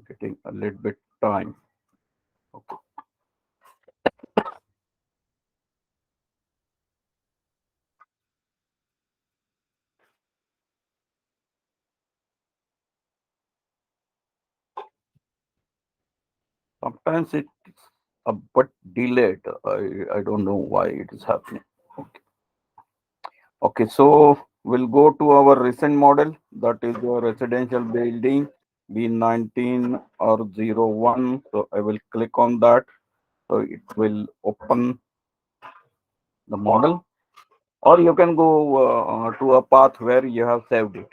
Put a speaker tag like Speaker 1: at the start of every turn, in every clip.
Speaker 1: getting a little bit time. Okay. Sometimes it's a bit delayed. I don't know why it is happening. Okay. Okay, so we'll go to our recent model, that is your residential building B19 or 01. So I will click on that. So it will open the model, or you can go to a path where you have saved it,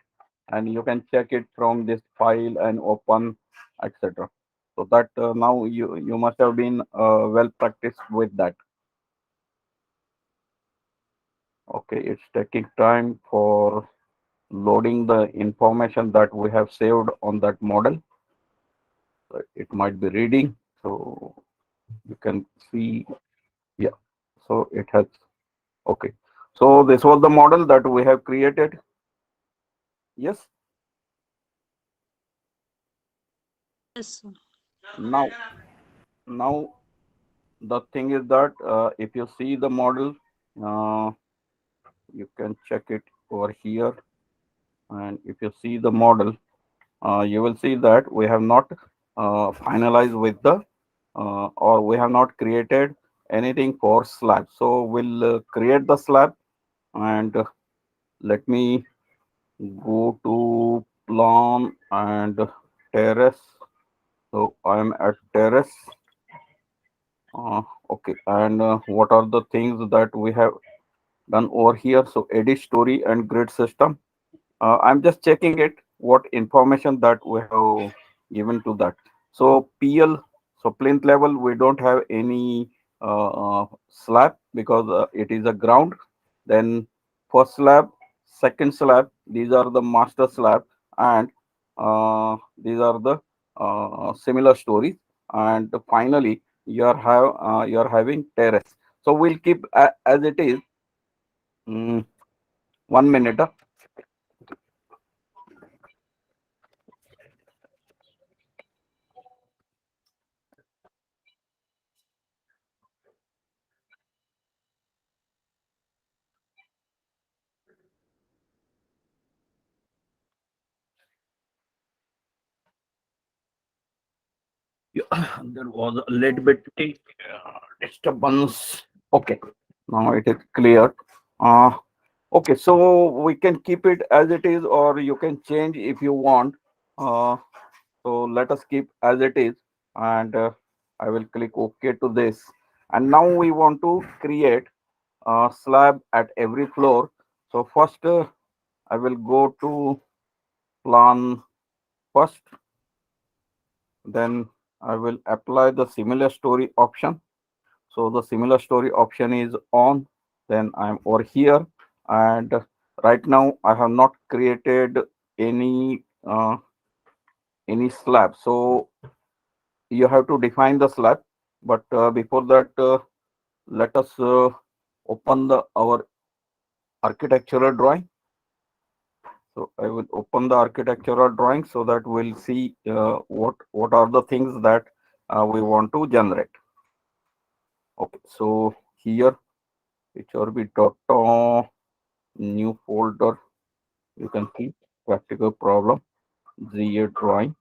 Speaker 1: and you can check it from this file and open, etc. So that now you must have been well practiced with that. Okay, it's taking time for loading the information that we have saved on that model. So it might be reading, so you can see. Yeah, so it has. Okay, so this was the model that we have created. Yes.
Speaker 2: Yes, sir.
Speaker 1: Now now the thing is that if you see the model, uh, you can check it over here, and if you see the model, you will see that we have not finalized with the or we have not created anything for slab. So we'll create the slab, and let me go to plan and terrace. So I am at terrace. uh, okay, and what are the things that we have done over here? So edit story and grid system. I'm just checking it, what information that we have given to that. So PL, so plinth level, we don't have any slab because it is a ground. Then first slab, second slab, these are the master slab, and these are the similar stories. And finally, you are having terrace. So we'll keep as it is. Mm, 1 minute. Yeah, there was a little bit disturbance. Okay, now it is clear. Uh, okay, so we can keep it as it is, or you can change if you want. Uh, so let us keep as it is, and I will click OK to this. And now we want to create a slab at every floor. So first, I will go to plan first, then I will apply the similar story option. So the similar story option is on. Then I'm over here, and right now I have not created any slab. So you have to define the slab. But before that, let us open the our architectural drawing. So I will open the architectural drawing so that we'll see what are the things that we want to generate. Okay, so here HRB new folder, you can see practical problem GA drawing.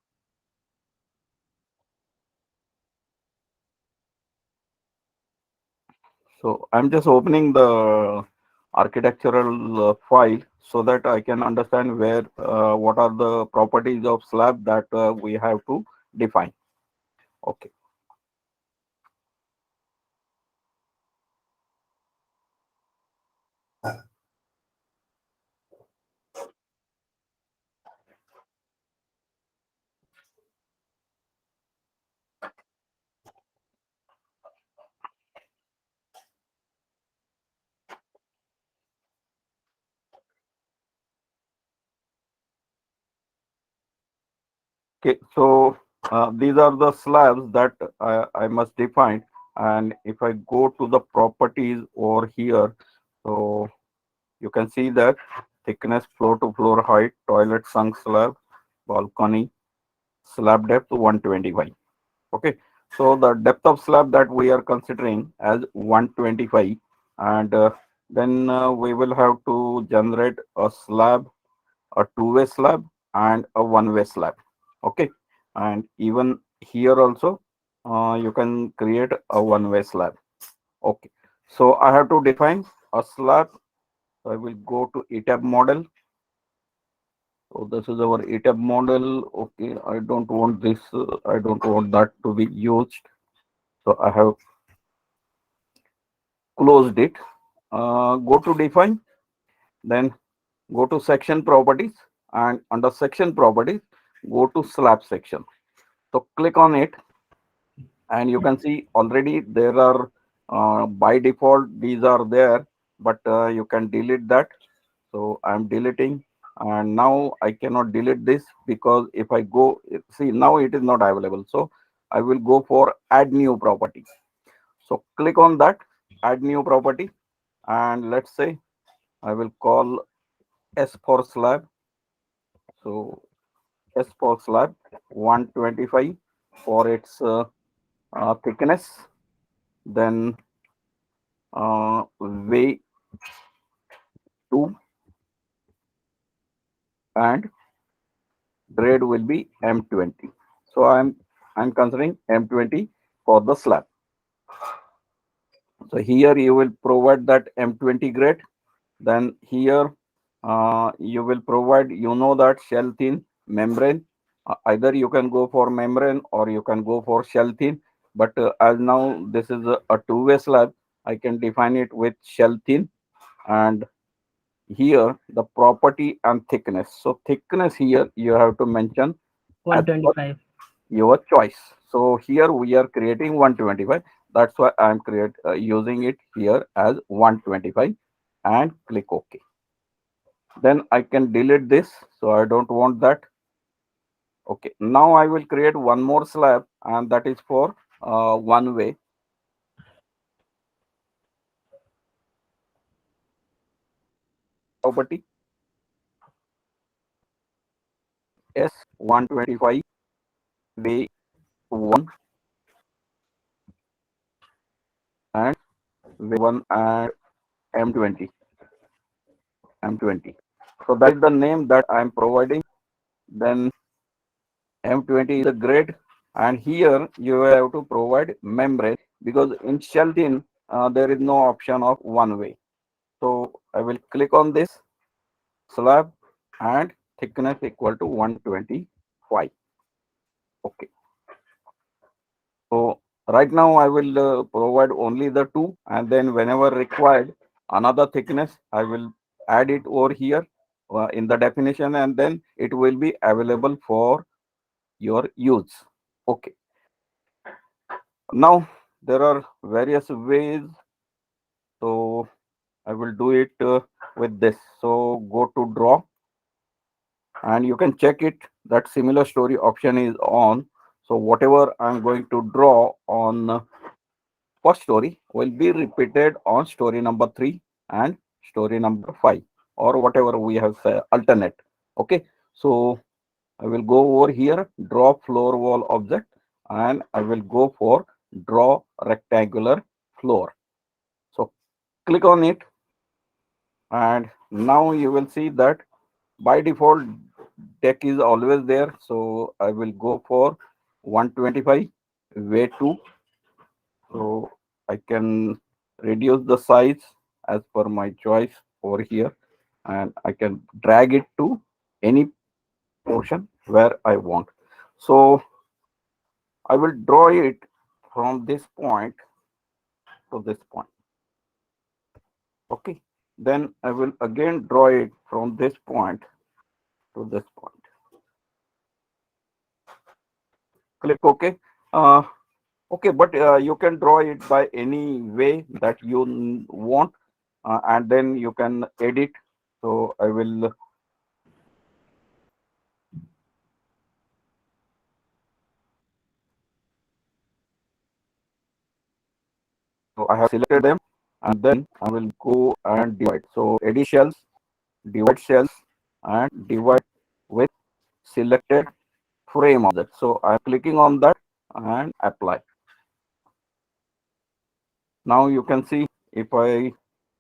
Speaker 1: So I'm just opening the architectural file so that I can understand where what are the properties of slab that we have to define. Okay. Okay, so these are the slabs that I must define. And if I go to the properties over here, so you can see that thickness, floor to floor height, toilet sunk slab, balcony, slab depth 125. Okay, so the depth of slab that we are considering as 125, and then we will have to generate a slab, a two-way slab and a one-way slab. Okay, and even here also you can create a one-way slab. Okay, so I have to define a slab. So I will go to ETAB model. So this is our ETAB model. Okay, I don't want this. I don't want that to be used. So I have closed it. Go to define, then go to section properties, and under section properties, go to slab section. So click on it, and you can see already there are by default these are there, but you can delete that. So I'm deleting, and now I cannot delete this because if I go, see now it is not available. So I will go for add new property. So click on that, add new property, and let's say I will call S for slab. So S for slab 125 for its thickness, then way 2, and grade will be M20. So I'm considering M20 for the slab. So here you will provide that M20 grade. Then here you will provide, you know, that shell thin membrane. Either you can go for membrane or you can go for shell thin. But as now this is a two-way slab, I can define it with shell thin. And here the property and thickness. So thickness here you have to mention as per
Speaker 3: 125.
Speaker 1: your choice. So here we are creating 125. That's why I'm using it here as 125 and click OK. Then I can delete this. So I don't want that. Okay. Now I will create one more slab, and that is for one way. Property S125 way 1 and way 1 and M20. M20. So that is the name that I'm providing. Then M20 is a grade, and here you will have to provide membrane because in shell thin there is no option of one way. So I will click on this slab and thickness equal to 125. Okay. So right now I will provide only the two, and then whenever required another thickness I will add it over here in the definition, and then it will be available for your use. Okay. Now there are various ways. So I will do it with this. So go to draw, and you can check it that similar story option is on. So whatever I'm going to draw on first story will be repeated on story number 3 and story number 5, or whatever we have alternate. Okay, so I will go over here, draw floor wall object, and I will go for draw rectangular floor. So click on it, and now you will see that by default deck is always there. So I will go for 125 way 2. So I can reduce the size as per my choice over here, and I can drag it to any portion where I want. So I will draw it from this point to this point. Okay. Then I will again draw it from this point to this point. Click OK. Okay, but you can draw it by any way that you want, and then you can edit. So I will. So I have selected them, and then I will go and divide. So edit shells, divide shells, and divide with selected frame of that. So I'm clicking on that and apply. Now you can see if I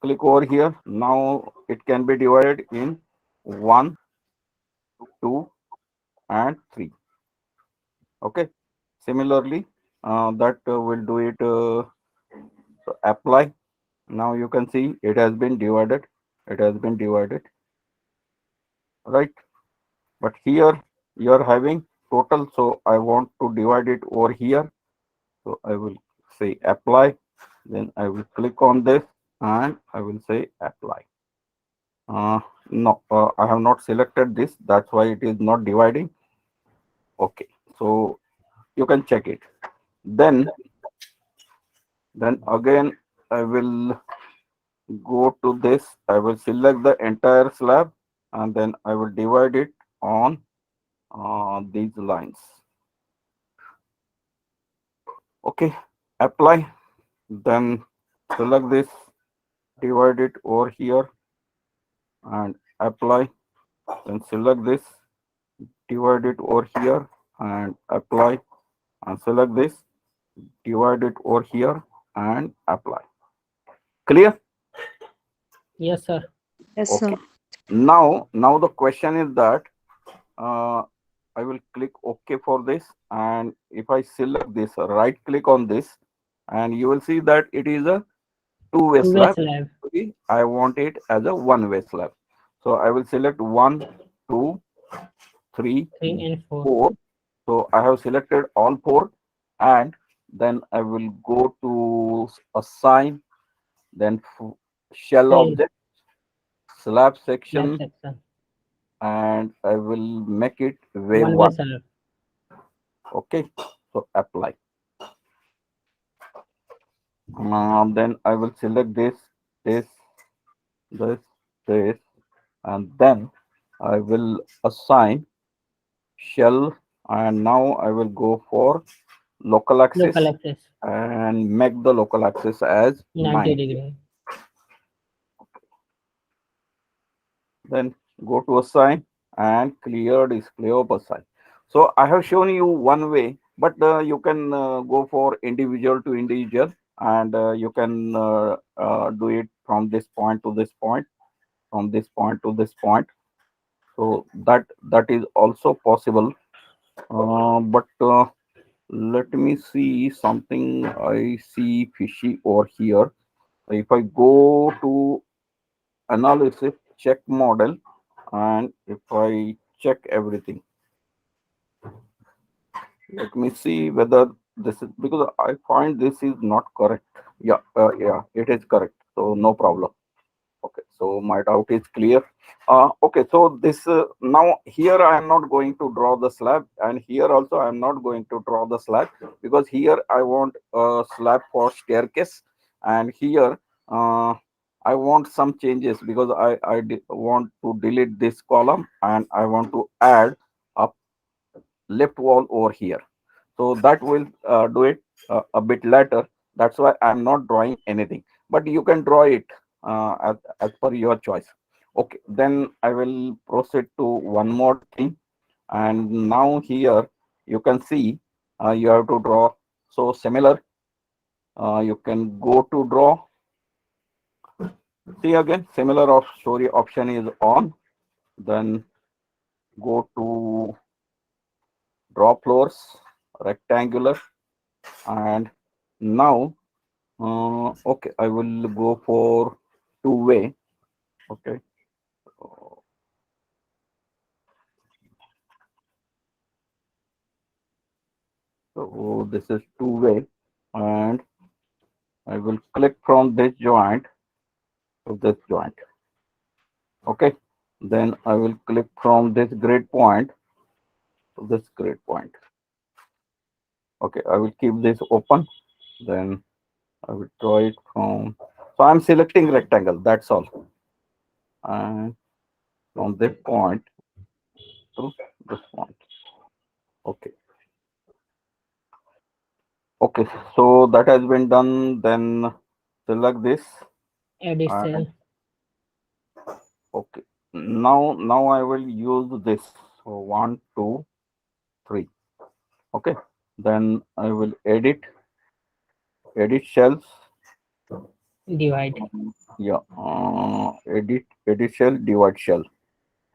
Speaker 1: click over here, now it can be divided in 1, 2, and 3. Okay. Similarly, that will do it. So apply. Now you can see it has been divided. It has been divided, right? But here you are having total. So I want to divide it over here. So I will say apply. Then I will click on this and I will say apply. No, I have not selected this. That's why it is not dividing. Okay, so you can check it. Then, then again, I will go to this. I will select the entire slab and then I will divide it on these lines. Okay, apply. Then select this, divide it over here and apply. Then select this, divide it over here and apply, and select this, divide it over here and apply. Clear?
Speaker 3: Yes, sir.
Speaker 2: Yes,
Speaker 1: Okay.
Speaker 2: sir.
Speaker 1: Now the question is that uh, I will click OK for this, and if I select this, right click on this, and you will see that it is a two-way
Speaker 3: Two-way
Speaker 1: slab.
Speaker 3: slab.
Speaker 1: Actually, I want it as a one-way slab. So I will select 1, 2, 3,
Speaker 3: 3 and 4.
Speaker 1: 4. So I have selected all 4, and then I will go to assign, then shell
Speaker 3: Cell.
Speaker 1: object, slab
Speaker 3: Slab
Speaker 1: section,
Speaker 3: section.
Speaker 1: and I will make it way
Speaker 3: One-way
Speaker 1: 1.
Speaker 3: slab.
Speaker 1: Okay, so apply. Then I will select this, this, this, and then I will assign shell, and now I will go for local
Speaker 3: Local
Speaker 1: axis
Speaker 3: axis.
Speaker 1: and make the local axis as
Speaker 3: 90
Speaker 1: 90.
Speaker 3: degree.
Speaker 1: Then go to assign and clear display of assign. So I have shown you one way, but you can go for individual to individual, and you can do it from this point to this point, from this point to this point. So that is also possible. But let me see something. I see fishy over here. If I go to analysis, check model, and if I check everything, let me see whether this is, because I find this is not correct. Yeah, it is correct. So no problem. Okay, so my doubt is clear. Okay, so this now here I am not going to draw the slab, and here also I am not going to draw the slab, because here I want a slab for staircase, and here uh, I want some changes, because I want to delete this column and I want to add a left wall over here. So that will do it a bit later. That's why I'm not drawing anything, but you can draw it as per your choice. Okay, then I will proceed to one more thing. And now here you can see you have to draw. So similar, you can go to draw. See again, similar of story option is on. Then go to draw floors, rectangular, and now okay, I will go for two-way. Okay. So this is two-way, and I will click from this joint to this joint. Okay. Then I will click from this grid point to this grid point. Okay, I will keep this open. Then I will draw it from. So I'm selecting rectangle. That's all. And from this point to this point. Okay. Okay, so that has been done. Then select this.
Speaker 3: Edit
Speaker 1: And
Speaker 3: cell.
Speaker 1: okay, now I will use this. So 1, 2, 3. Okay, then I will edit shells.
Speaker 3: Divide.
Speaker 1: Yeah, edit shell, divide shell,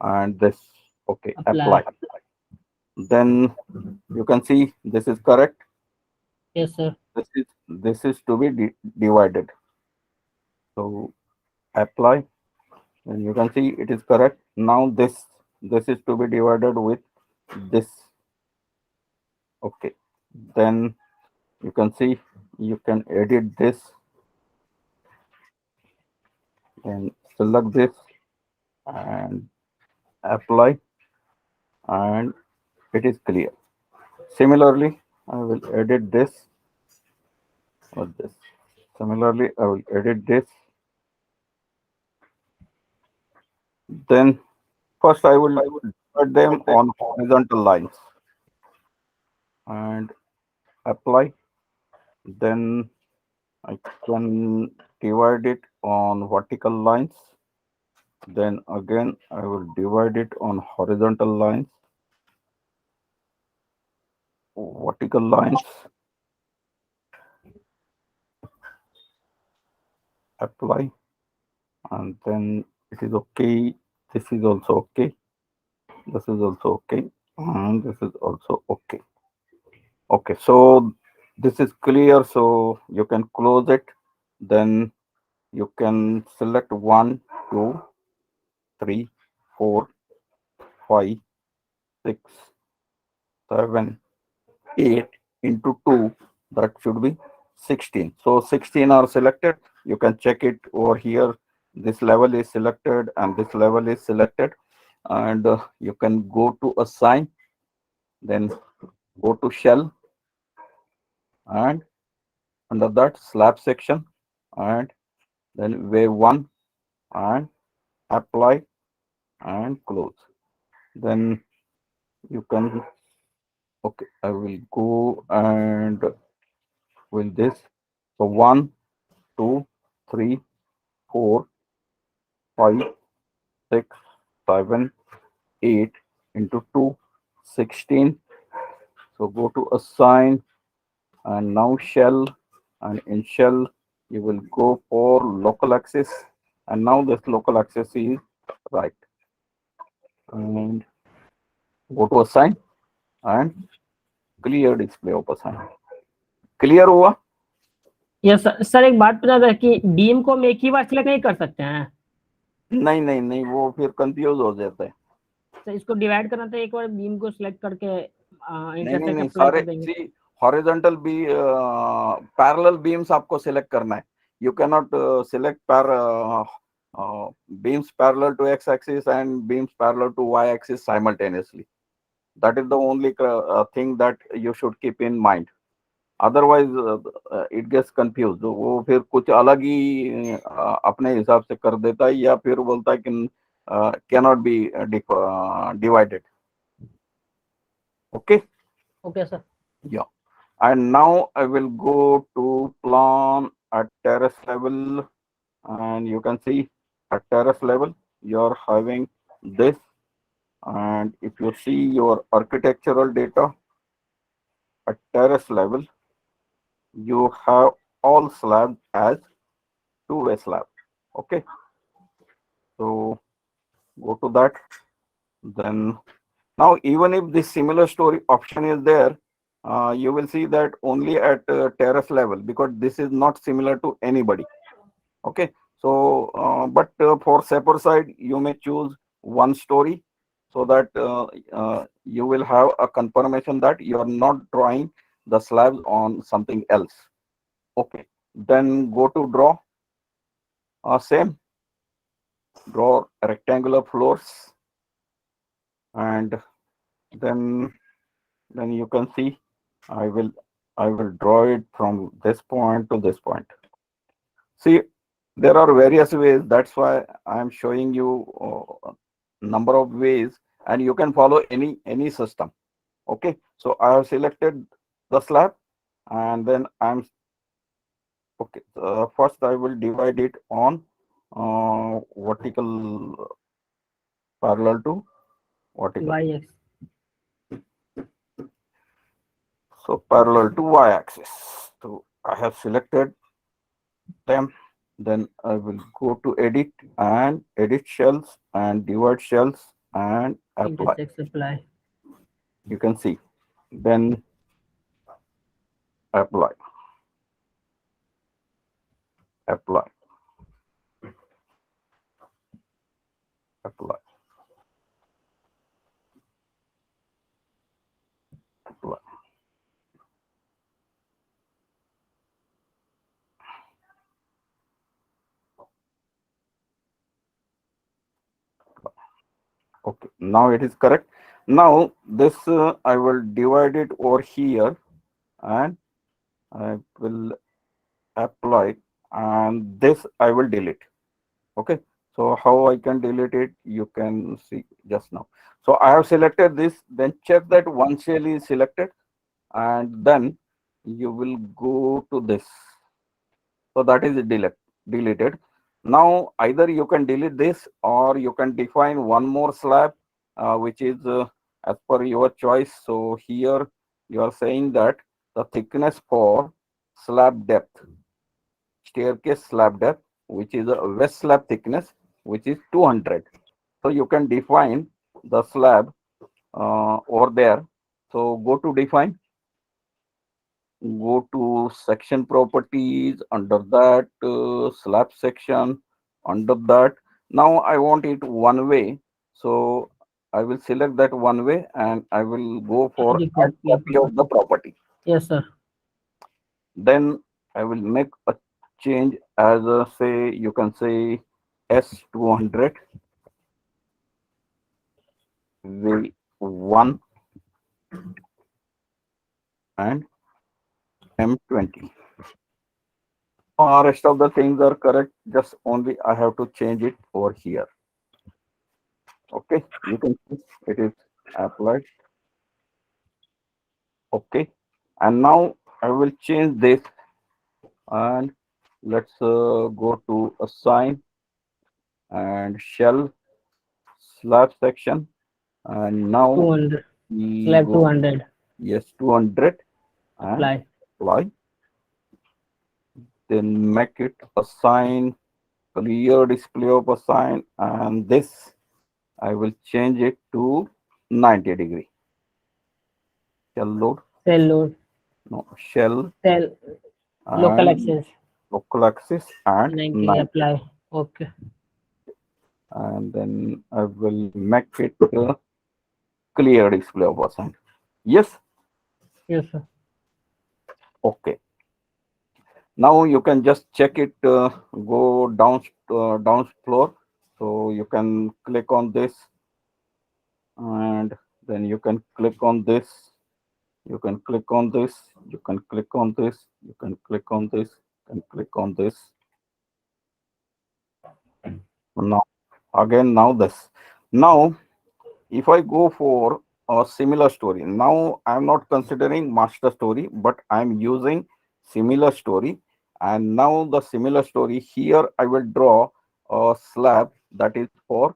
Speaker 1: and this. Okay,
Speaker 3: Apply.
Speaker 1: then you can see this is correct.
Speaker 3: Yes, sir.
Speaker 1: This is to be divided. So apply, and you can see it is correct. Now this is to be divided with this. Okay, then you can see you can edit this and select this and apply, and it is clear. Similarly, I will edit this or this. Similarly, I will edit this. Then first I will put them on horizontal lines and apply. Then I can divide it on vertical lines. Then again, I will divide it on horizontal lines, vertical lines, apply, and then it is okay. This is also okay. This is also okay. And this is also okay. Okay, so this is clear. So you can close it. Then you can select 1, 2, 3, 4, 5, 6, 7, 8 into 2, that should be 16. So 16 are selected. You can check it over here. This level is selected and this level is selected. And you can go to assign, then go to shell, and under that slab section, and then wave 1 and apply and close. Then you can, okay, I will go and with this. So 1, 2, 3, 4, 5, 6, 7, 8 into 2, 16. So go to assign and now shell, and in shell you will go for local axis, and now this local axis is right, and go to assign and clear display of assign. Clear हुआ?
Speaker 3: Yes sir. Sir एक बात पूछना था कि beam को हम एक ही बार select नहीं कर सकते हैं?
Speaker 1: नहीं नहीं नहीं, वो फिर कंफ्यूज हो जाता है.
Speaker 3: तो इसको डिवाइड करना था, एक बार बीम को सिलेक्ट करके
Speaker 1: नहीं नहीं नहीं, सारे सी हॉरिजॉन्टल भी पैरेलल बीम्स आपको सिलेक्ट करना है. You can not select beams parallel to x axis and beams parallel to y axis simultaneously. That is the only thing that you should keep in mind. Otherwise it gets confused. वो फिर कुछ अलग ही अपने हिसाब से कर देता है, या फिर बोलता है कि cannot be divided. Okay.
Speaker 3: Okay, sir.
Speaker 1: Yeah. And now I will go to plan at terrace level, and you can see at terrace level you're having this, and if you see your architectural data at terrace level, you have all slabs as two-way slab. Okay, so go to that. Then now even if this similar story option is there, you will see that only at terrace level, because this is not similar to anybody. Okay, so but for Sapper side you may choose one story, so that you will have a confirmation that you are not drawing the slabs on something else. Okay, then go to draw. Same, draw rectangular floors, and then you can see I will draw it from this point to this point. See, there are various ways. That's why I am showing you number of ways, and you can follow any system. Okay, so I have selected the slab, and then I'm okay. First, I will divide it on vertical parallel to vertical.
Speaker 3: Y-axis.
Speaker 1: So parallel to y-axis. So I have selected them. Then I will go to edit and edit shells and divide shells and apply.
Speaker 3: Intersect apply.
Speaker 1: You can see. Then apply. Apply. Apply. Apply. Okay, now it is correct. Now this I will divide it over here and I will apply, and this I will delete. Okay, so how I can delete it, you can see just now. So I have selected this, then check that one shell is selected, and then you will go to this. So that is deleted. Now either you can delete this or you can define one more slab, which is as per your choice. So here you are saying that the thickness for slab depth, staircase slab depth, which is a west slab thickness, which is 200. So you can define the slab over there. So go to define, go to section properties, under that slab section, under that. Now I want it one way. So I will select that one way and I will go for
Speaker 3: Edit
Speaker 1: add copy of the property.
Speaker 3: Yes, sir.
Speaker 1: Then I will make a change as a, say, you can say S200 V1 and M20. Rest of the things are correct. Just only I have to change it over here. Okay, you can see it is applied. Okay, and now I will change this and let's go to assign and shell slab section, and now
Speaker 3: 200.
Speaker 1: we
Speaker 3: Slab
Speaker 1: go
Speaker 3: 200.
Speaker 1: yes 200 and
Speaker 3: Apply.
Speaker 1: apply. Then make it assign, clear display of assign, and this I will change it to 90 degree. Shell load,
Speaker 3: Cell load.
Speaker 1: no shell
Speaker 3: Cell local
Speaker 1: and
Speaker 3: access.
Speaker 1: local axis and
Speaker 3: 90.
Speaker 1: 90.
Speaker 3: Apply. Okay.
Speaker 1: And then I will make it clear display of assign. Yes.
Speaker 3: Yes, sir.
Speaker 1: Okay. Now you can just check it. Go down floor. So you can click on this, and then you can click on this. You can click on this. You can click on this. You can click on this. And click on this. Now again, now this. Now if I go for a similar story, now I'm not considering master story, but I'm using similar story. And now the similar story here, I will draw a slab that is for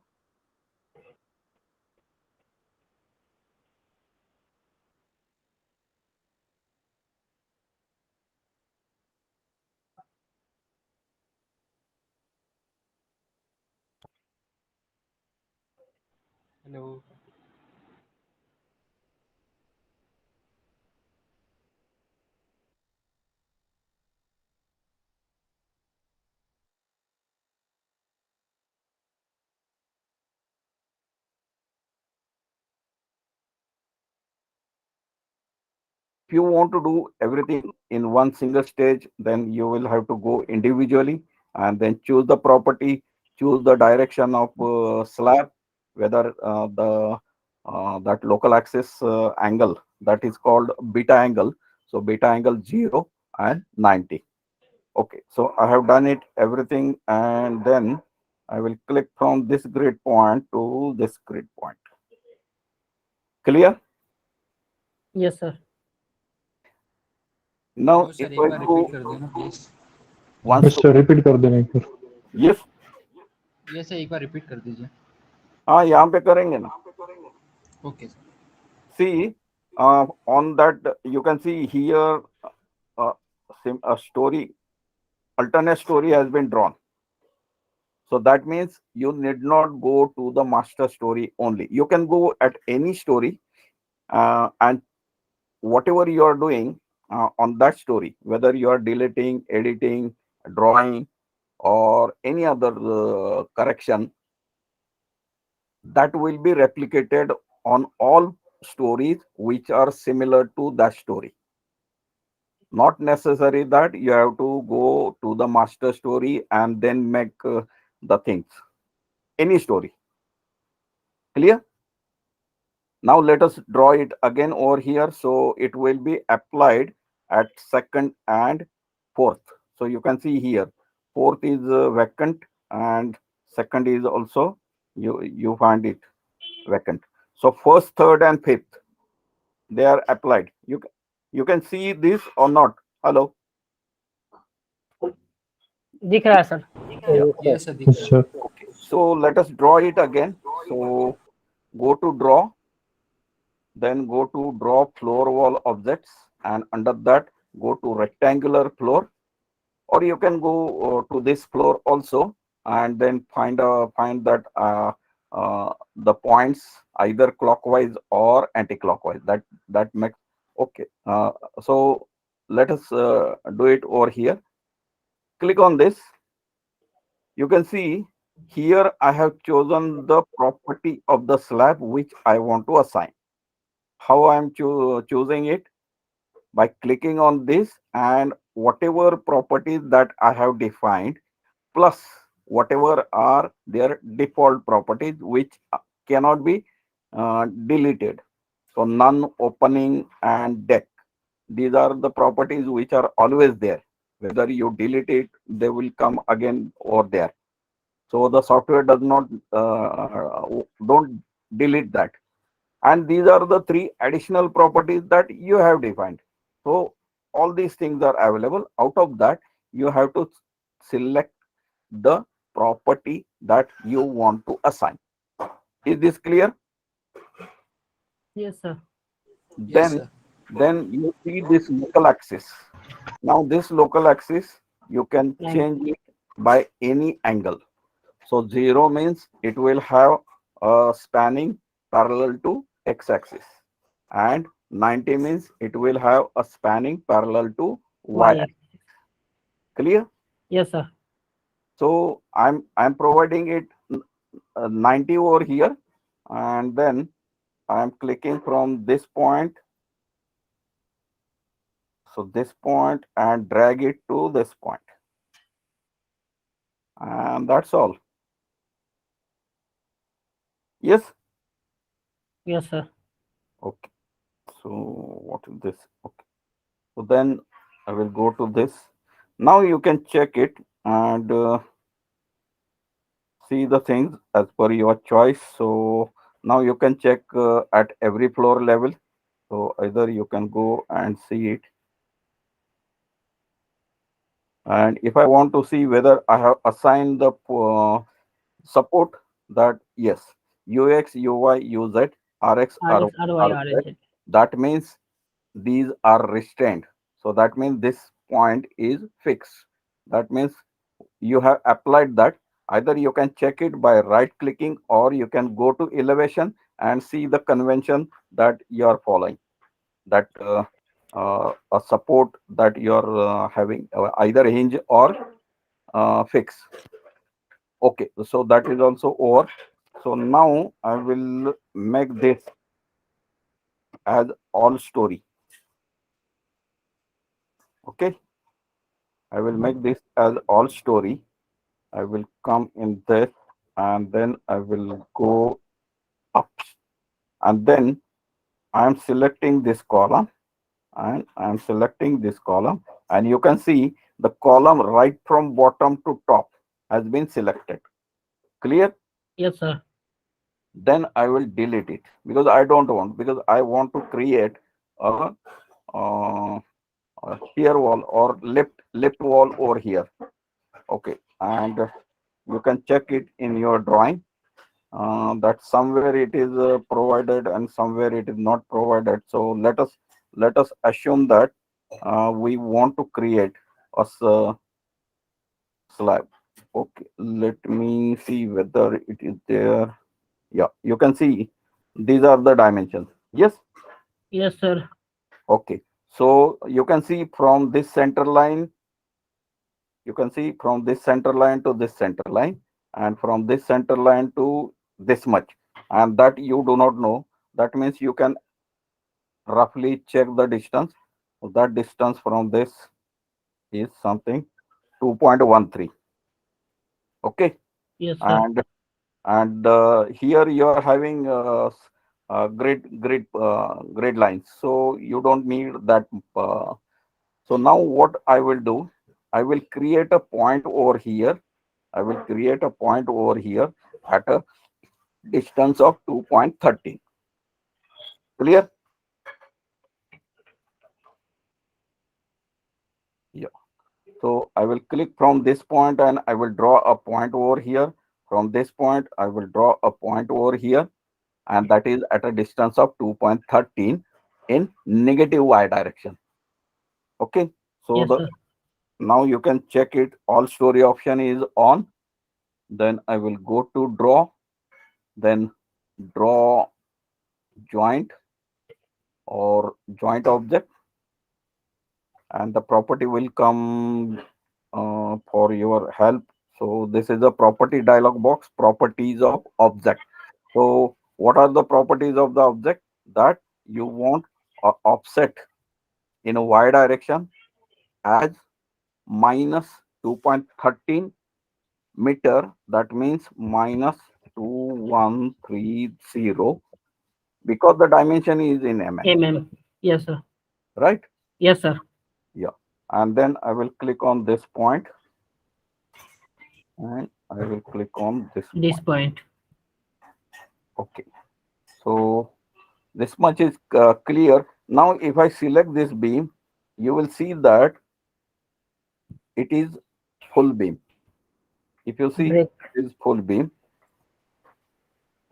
Speaker 4: Hello.
Speaker 1: if you want to do everything in one single stage, then you will have to go individually and then choose the property, choose the direction of slab, whether the that local axis angle that is called beta angle. So beta angle 0 and 90. Okay, so I have done it everything, and then I will click from this grid point to this grid point. Clear?
Speaker 3: Yes, sir.
Speaker 1: Now
Speaker 4: वो sir
Speaker 1: if
Speaker 4: एक
Speaker 1: I
Speaker 4: bar
Speaker 1: go
Speaker 4: repeat कर दो ना please
Speaker 1: once
Speaker 5: yes sir repeat कर देना एक बार
Speaker 1: yes,
Speaker 4: ये sir एक बार रिपीट कर दीजिए
Speaker 1: हाँ यहाँ पे करेंगे ना.
Speaker 4: Okay sir
Speaker 1: See, On that, you can see here uh, a story, alternate story has been drawn. So that means you need not go to the master story only. You can go at any story, and whatever you are doing on that story, whether you are deleting, editing, drawing, or any other correction, that will be replicated on all stories which are similar to that story. Not necessary that you have to go to the master story and then make the things. Any story. Clear? Now let us draw it again over here. So it will be applied at second and fourth. So you can see here, fourth is vacant and second is also, you find it vacant. So first, third and fifth, they are applied. You can see this or not? Hello?
Speaker 3: दिख रहा है sir.
Speaker 1: Yeah.
Speaker 4: Yes, sir.
Speaker 5: Yes, sir.
Speaker 1: Okay. So let us draw it again. So go to draw, then go to draw floor wall objects, and under that go to rectangular floor, or you can go to this floor also, and then find that the points either clockwise or anti-clockwise. That makes okay. So let us do it over here. Click on this. You can see here I have chosen the property of the slab which I want to assign. How I am choosing it? By clicking on this, and whatever properties that I have defined plus whatever are their default properties which cannot be deleted. So none, opening, and deck. These are the properties which are always there. Whether you delete it, they will come again over there. So the software does not don't delete that. And these are the three additional properties that you have defined. So all these things are available. Out of that, you have to select the property that you want to assign. Is this clear?
Speaker 3: Yes, sir.
Speaker 4: Yes,
Speaker 1: Then,
Speaker 4: sir.
Speaker 1: then you see this local axis. Now this local axis, you can
Speaker 3: Right.
Speaker 1: change it by any angle. So 0 means it will have a spanning parallel to x-axis, and 90 means it will have a spanning parallel to
Speaker 3: Why?
Speaker 1: y-axis. Clear?
Speaker 3: Yes, sir.
Speaker 1: So I'm providing it 90 over here, and then I'm clicking from this point, so this point, and drag it to this point, and that's all. Yes.
Speaker 3: Yes, sir.
Speaker 1: Okay. So what is this? Okay. So then I will go to this. Now you can check it and see the things as per your choice. So now you can check at every floor level. So either you can go and see it. And if I want to see whether I have assigned the support, that yes, UX, UI, UZ, RX,
Speaker 3: RX, RY,
Speaker 1: RZ,
Speaker 3: RZ.
Speaker 1: that means these are restrained. So that means this point is fixed. That means you have applied that. Either you can check it by right clicking, or you can go to elevation and see the convention that you are following, that a support that you are having, either hinge or fix. Okay, so that is also over. So now I will make this as all story. Okay, I will make this as all story. I will come in this, and then I will go up, and then I am selecting this column, and I am selecting this column, and you can see the column right from bottom to top has been selected. Clear?
Speaker 3: Yes, sir.
Speaker 1: Then I will delete it because I don't want, because I want to create a, uh, a here wall or left wall over here. Okay, and you can check it in your drawing. that somewhere it is provided and somewhere it is not provided. So let us assume that we want to create a slab. Okay, let me see whether it is there. Yeah, you can see these are the dimensions. Yes.
Speaker 3: Yes, sir.
Speaker 1: Okay. So you can see from this center line, you can see from this center line to this center line, and from this center line to this much, and that you do not know. That means you can roughly check the distance. That distance from this is something 2.13. Okay.
Speaker 3: Yes, sir.
Speaker 1: And here you are having grid lines, so you don't need that. uh, so now what I will do, I will create a point over here. I will create a point over here at a distance of 2.13. Clear? Yeah. So I will click from this point and I will draw a point over here. From this point, I will draw a point over here, and that is at a distance of 2.13 in negative y direction. Okay. So
Speaker 3: Yes,
Speaker 1: the
Speaker 3: sir.
Speaker 1: now you can check it. All story option is on. Then I will go to draw. Then draw joint or joint object, and the property will come for your help. So this is a property dialog box, properties of object. So what are the properties of the object? That you want offset in a y direction as minus 2.13 meter. That means minus 2130, because the dimension is in mm,
Speaker 3: Mm. Yes, sir.
Speaker 1: right?
Speaker 3: Yes, sir.
Speaker 1: Yeah. And then I will click on this point, and I will click on this
Speaker 3: This
Speaker 1: point.
Speaker 3: point.
Speaker 1: Okay. So this much is clear. Now, if I select this beam, you will see that it is full beam. If you see,
Speaker 3: Break.
Speaker 1: it is full beam.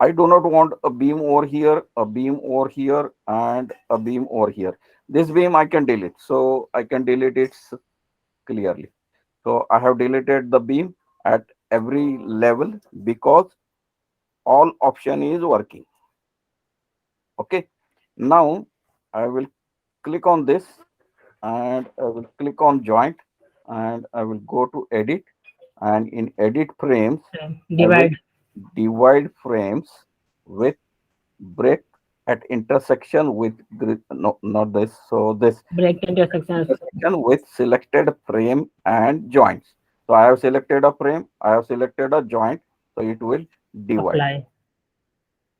Speaker 1: I do not want a beam over here, a beam over here, and a beam over here. This beam I can delete. So I can delete it clearly. So I have deleted the beam at every level because all option is working. Okay. Now I will click on this, and I will click on joint, and I will go to edit, and in edit frames I will
Speaker 3: Divide.
Speaker 1: divide frames with break at intersection with no, not this, so this
Speaker 3: Break intersections.
Speaker 1: intersection with selected frame and joints. So I have selected a frame, I have selected a joint, so it will divide.
Speaker 3: Apply.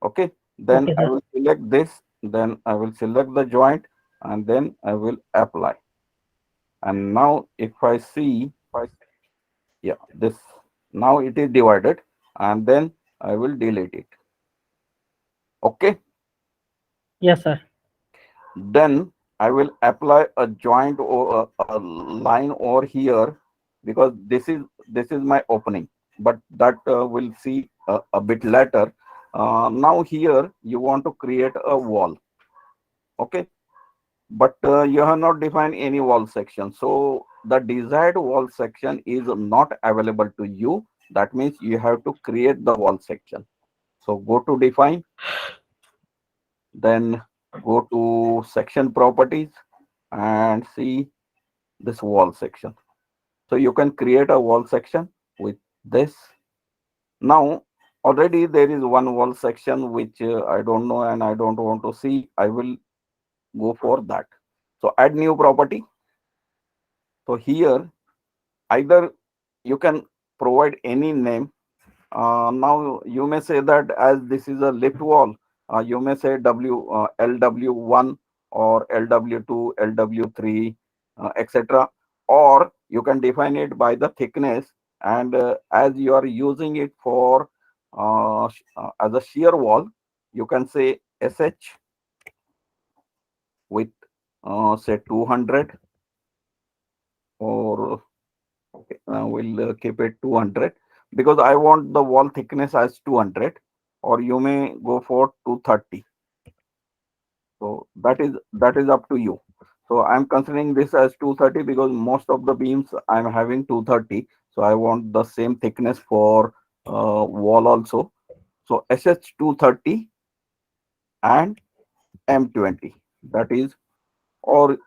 Speaker 1: Okay, then
Speaker 3: Okay,
Speaker 1: I
Speaker 3: sir.
Speaker 1: will select this, then I will select the joint, and then I will apply. And now if I see, yeah, this, now it is divided, and then I will delete it. Okay,
Speaker 3: Yes, sir.
Speaker 1: then I will apply a joint or a line over here, because this is my opening, but that we'll see a bit later. Now here you want to create a wall. Okay, but you have not defined any wall section, so the desired wall section is not available to you. That means you have to create the wall section. So go to define, then go to section properties, and see this wall section. So you can create a wall section with this. Now already there is one wall section which I don't know and I don't want to see. I will go for that. So add new property. So here either you can provide any name. Now you may say that as this is a lift wall, you may say LW1 or LW2, LW3, etc. Or you can define it by the thickness, and as you are using it for as a shear wall, you can say SH with say 200, or okay, we'll keep it 200 because I want the wall thickness as 200. or you may go for 230. So that is up to you. So I'm considering this as 230 because most of the beams I'm having 230. So I want the same thickness for wall also. So SH 230 and M20. That is, or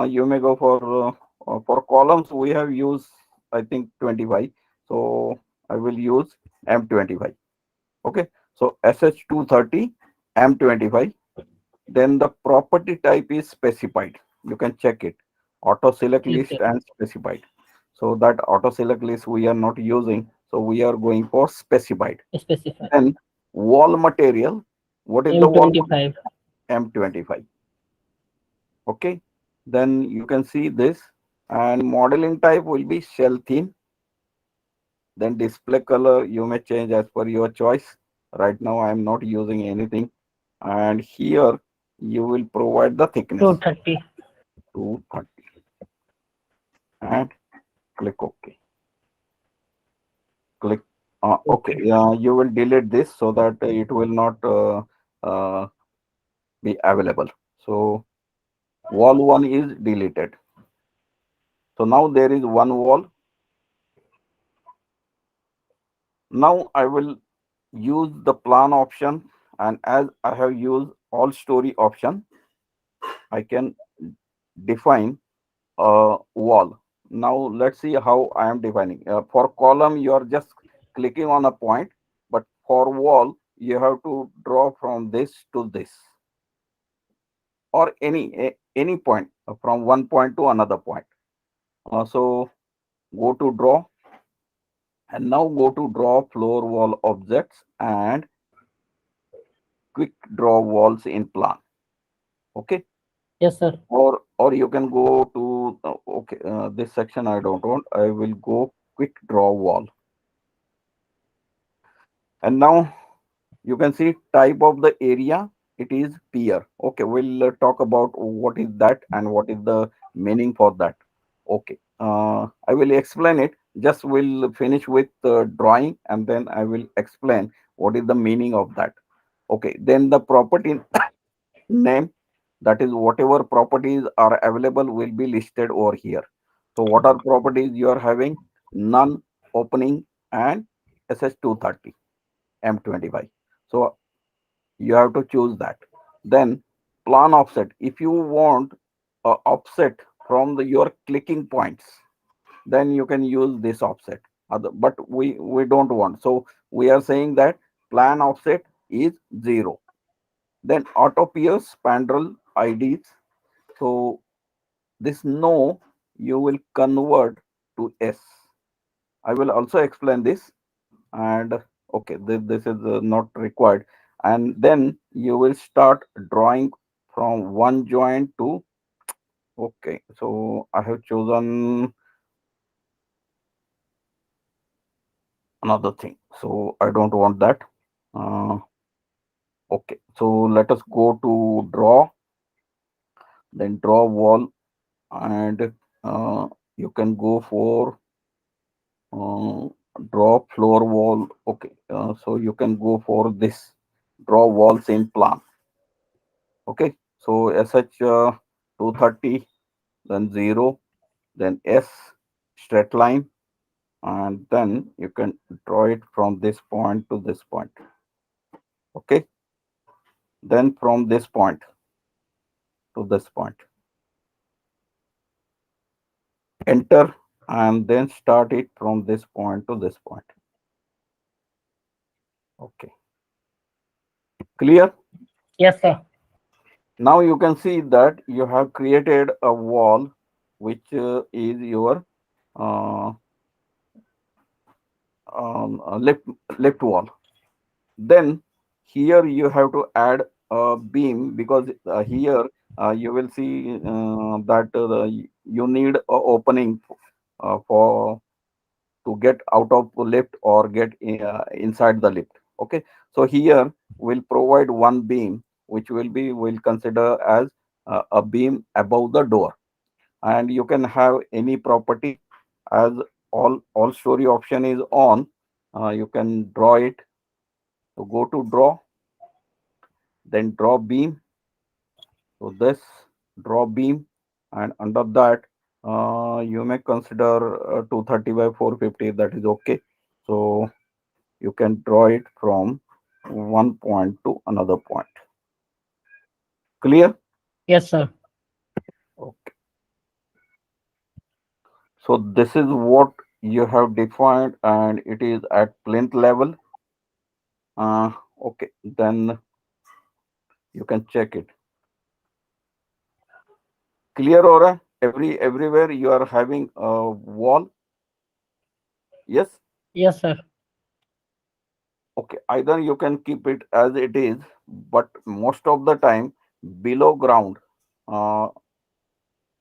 Speaker 1: you may go for columns. We have used, I think, 25. So I will use M25. Okay. So SH 230 M25. Then the property type is specified. You can check it. Auto select
Speaker 3: Yes,
Speaker 1: list
Speaker 3: sir.
Speaker 1: and specified. So that auto select list we are not using. So we are going for specified.
Speaker 3: Specify.
Speaker 1: Then wall material. What is the wall
Speaker 3: M25.
Speaker 1: M25? Okay. Then you can see this, and modeling type will be shell theme. Then display color you may change as per your choice. Right now I am not using anything. And here you will provide the thickness
Speaker 3: 230.
Speaker 1: 230 and click OK. Click OK.
Speaker 3: Okay.
Speaker 1: You will delete this so that it will not uh, be available. So wall 1 is deleted. So now there is one wall. Now I will use the plan option, and as I have used all story option, I can define a wall. Now let's see how I am defining. For column, you are just clicking on a point, but for wall, you have to draw from this to this, or any point from one point to another point. So go to draw, and now go to draw floor wall objects and quick draw walls in plan. Okay.
Speaker 3: Yes, sir.
Speaker 1: Or you can go to okay, this section I don't want. I will go quick draw wall. And now you can see type of the area, it is pier. Okay, we'll talk about what is that and what is the meaning for that. Okay, I will explain it. Just will finish with drawing, and then I will explain what is the meaning of that. Okay, then the property name, that is whatever properties are available will be listed over here. So what are properties you are having? None, opening, and SS230 M25. So you have to choose that. Then plan offset, if you want a offset from your clicking points, then you can use this offset. But we don't want, so we are saying that plan offset is 0. Then auto pierce spandrel IDs. So this no, you will convert to S. I will also explain this. And okay, this is not required. And then you will start drawing from one joint to, okay, so I have chosen another thing, so I don't want that. uh, okay, so let us go to draw, then draw wall, and you can go for uh, draw floor wall. Okay, so you can go for this, draw walls in plan. Okay, so sh 230, then 0, then s straight line, and then you can draw it from this point to this point. Okay, then from this point to this point, enter, and then start it from this point to this point. Okay, clear?
Speaker 3: Yes, sir.
Speaker 1: Now you can see that you have created a wall which is your uh, left wall. Then here you have to add a beam, because here you will see that you need a opening for to get out of the lift or get inside the lift. Okay, so here we'll provide one beam which will consider as a beam above the door. And you can have any property, as all story option is on. You can draw it, So go to draw, then draw beam. So this draw beam, and under that you may consider 230 by 450. That is okay. So you can draw it from one point to another point. Clear?
Speaker 3: Yes, sir.
Speaker 1: Okay. So this is what you have defined, and it is at plinth level. Okay, then you can check it. Clear, Aura? Everywhere you are having a wall. Yes.
Speaker 3: Yes, sir.
Speaker 1: Okay. Either you can keep it as it is, but most of the time below ground, uh,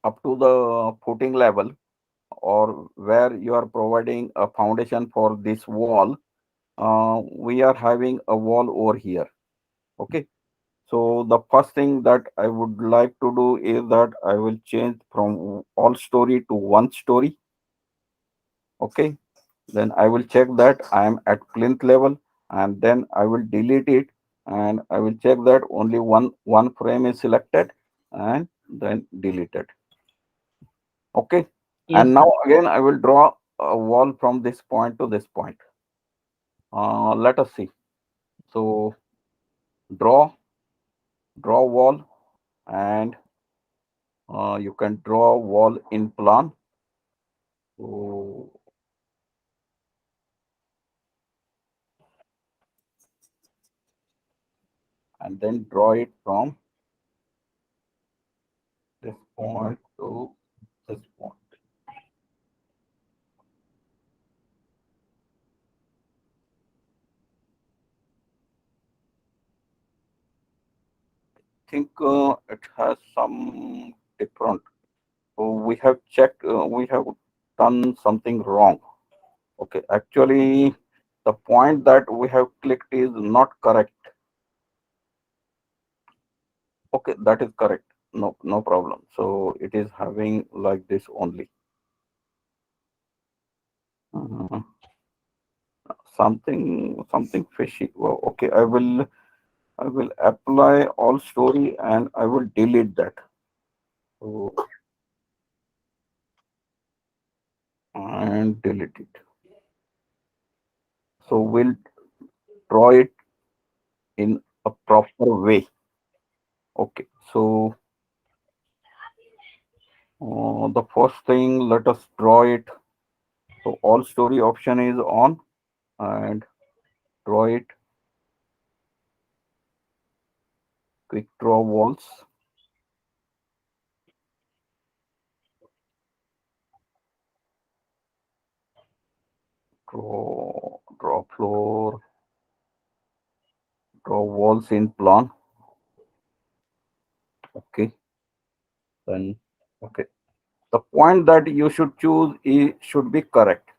Speaker 1: up to the footing level, or where you are providing a foundation for this wall, we are having a wall over here. Okay. So the first thing that I would like to do is that I will change from all story to one story. Okay. Then I will check that I am at plinth level, and then I will delete it, and I will check that only one frame is selected, and then deleted. Okay.
Speaker 3: Yes,
Speaker 1: And
Speaker 3: sir.
Speaker 1: now again I will draw a wall from this point to this point. Let us see. So draw wall, and you can draw wall in plan. So and then draw it from this point to this point. Think it has some different. So we have checked, we have done something wrong. Okay, actually, the point that we have clicked is not correct. Okay, that is correct. No, no problem. So it is having like this only. Uh, something fishy. Well, okay, I will apply all story, and I will delete that. So and delete it. So we'll draw it in a proper way. Okay, so the first thing, let us draw it. So all story option is on, and draw it. Quick draw walls. Draw floor. Draw walls in plan. Okay, then okay. The point that you should choose is should be correct.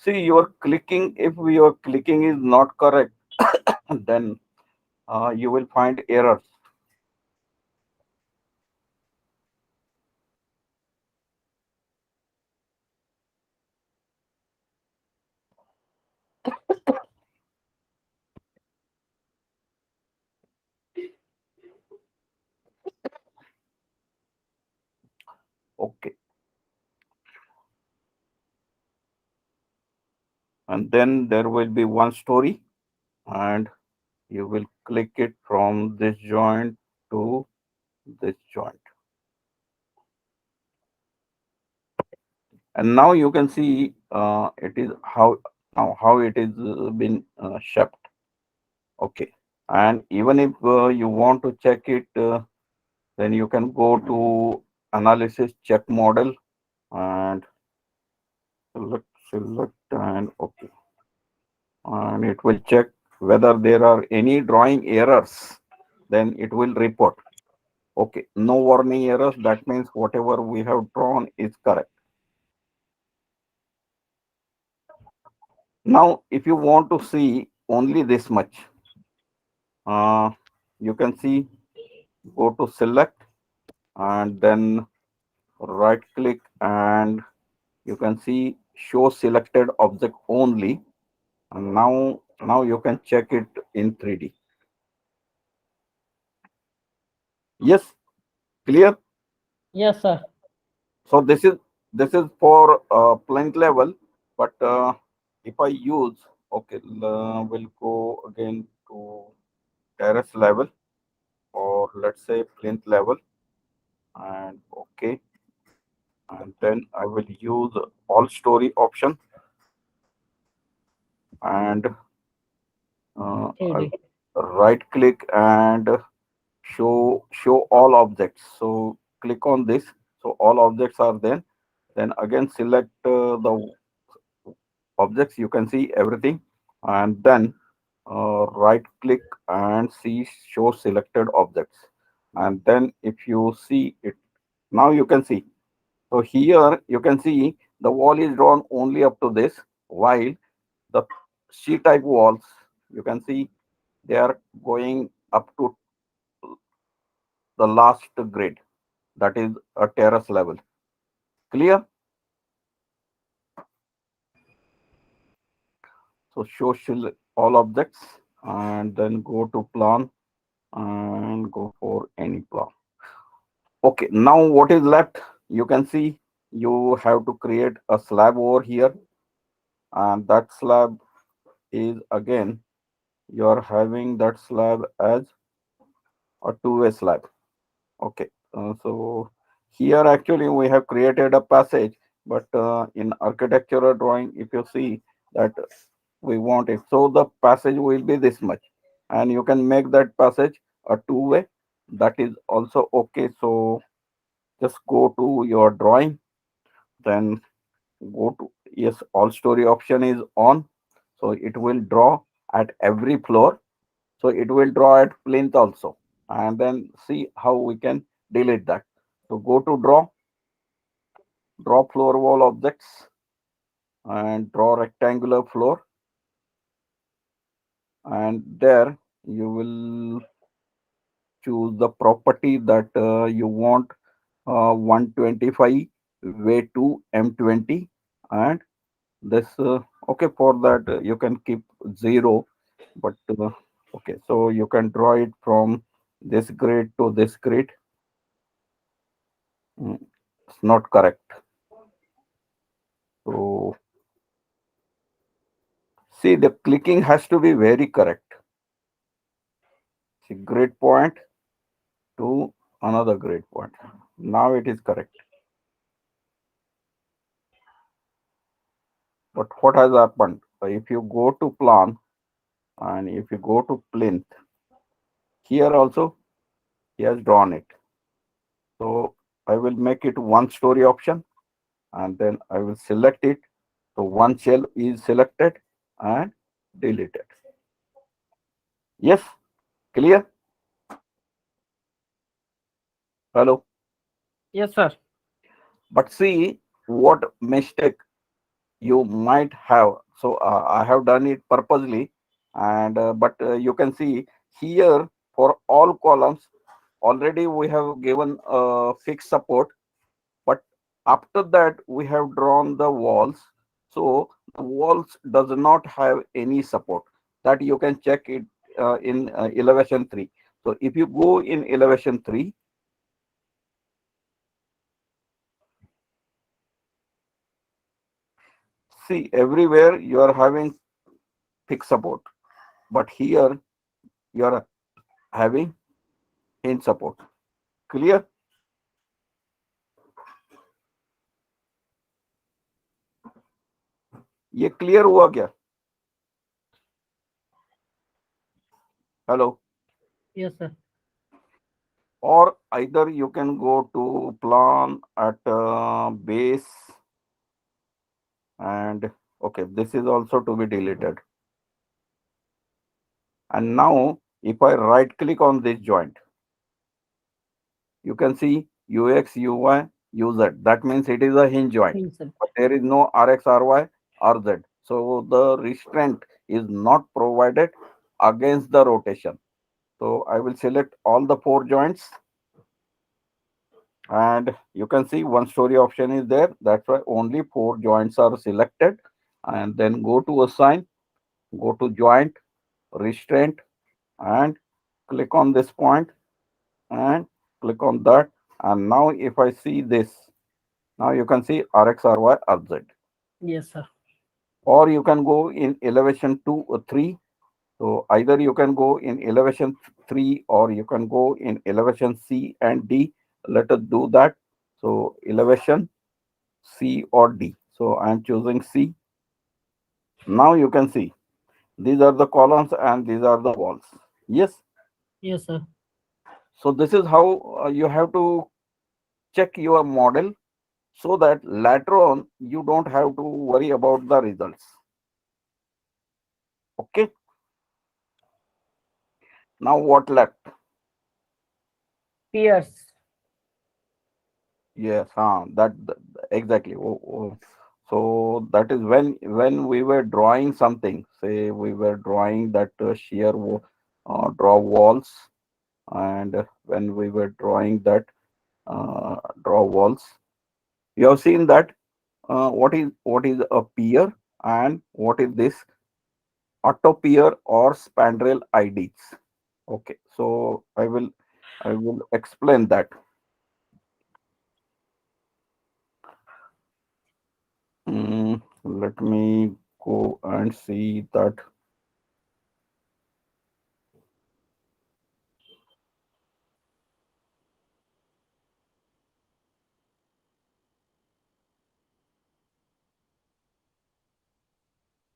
Speaker 1: See, your clicking, if your clicking is not correct, then you will find errors. Okay, and then there will be one story, and you will click it from this joint to this joint. And now you can see it is how it is been shaped. Okay, and even if you want to check it, then you can go to analysis check model, and select and okay, and it will check whether there are any drawing errors. Then it will report. Okay, no warning errors. That means whatever we have drawn is correct. Now, if you want to see only this much, uh, you can see, go to select and then right click, and you can see show selected object only. And now you can check it in 3D. Yes, clear.
Speaker 3: Yes, sir.
Speaker 1: So this is for plinth level, but if I use, okay, we'll go again to terrace level, or let's say plinth level, and okay, and then I will use all story option, and I
Speaker 3: 3D.
Speaker 1: right click and show all objects. So click on this, so all objects are then. Then again select the objects, you can see everything, and then right click and see show selected objects. And then if you see it, now you can see, so here you can see the wall is drawn only up to this, while the C type walls, you can see they are going up to the last grade, that is a terrace level. Clear? So show all objects, and then go to plan and go for any plan. Okay, now what is left? You can see you have to create a slab over here, and that slab is again, you are having that slab as a two-way slab. Okay, so here actually we have created a passage, but in architectural drawing, if you see that we want it, so the passage will be this much, and you can make that passage a two-way. That is also okay. So just go to your drawing, then go to, yes, all story option is on, so it will draw at every floor, so it will draw at plinth also. And then see how we can delete that. So go to draw floor wall objects, and draw rectangular floor, and there you will choose the property that you want, 125 way to M20, and this okay, for that you can keep 0, but okay, so you can draw it from this grid to this grid. It's not correct. So see, the clicking has to be very correct. See, grid point to another grid point. Now it is correct. But what has happened? If you go to plan and if you go to plinth, here also he has drawn it. So I will make it one story option, and then I will select it. So one shell is selected and deleted. Yes, clear? Hello.
Speaker 3: Yes, sir.
Speaker 1: But see what mistake you might have. So I have done it purposely, and but you can see here for all columns already we have given fixed support, but after that we have drawn the walls, so the walls does not have any support. That you can check it in elevation 3. So if you go in elevation 3, see everywhere you are having fixed support, but here you are having hinge support. Clear? ये clear हुआ क्या? Hello.
Speaker 3: Yes, sir.
Speaker 1: Or either you can go to plan at base, and okay, this is also to be deleted. And now if I right click on this joint, you can see ux uy uz, that means it is a hinge joint,
Speaker 3: Yes, sir.
Speaker 1: but there is no rx ry rz. So the restraint is not provided against the rotation. So I will select all the 4 joints, and you can see one story option is there. That's why only 4 joints are selected. And then go to assign, go to joint, restraint, and click on this point and click on that. And now if I see this, now you can see RXRY RZ.
Speaker 3: Yes, sir.
Speaker 1: Or you can go in elevation 2 or 3. So either you can go in elevation 3 or you can go in elevation C and D. Let us do that. So elevation C or D. So I am choosing C. Now you can see these are the columns and these are the walls. Yes.
Speaker 3: Yes, sir.
Speaker 1: So this is how you have to check your model, so that later on you don't have to worry about the results. Okay. Now what left?
Speaker 3: Piers.
Speaker 1: Yes, exactly. So that is when we were drawing something. Say we were drawing that draw walls, and when we were drawing that draw walls, you have seen that what is a pier and what is this auto pier or spandrel IDs. Okay, so I will explain that. Let me go and see that.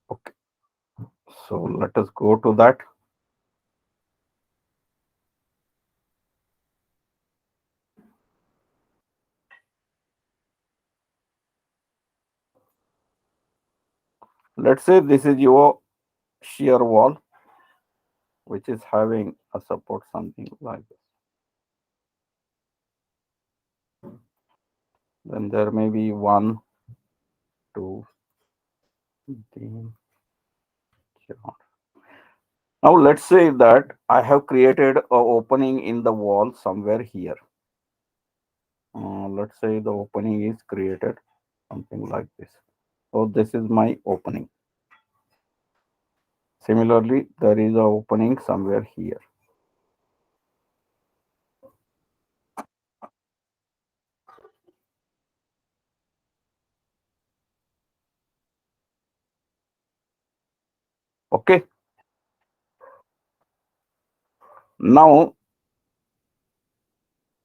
Speaker 1: Okay, so let us go to that. Let's say this is your shear wall, which is having a support something like this. Then there may be 1, 2, 3, 4. Now let's say that I have created a opening in the wall somewhere here. Let's say the opening is created something like this. So this is my opening. Similarly, there is a opening somewhere here. Okay. Now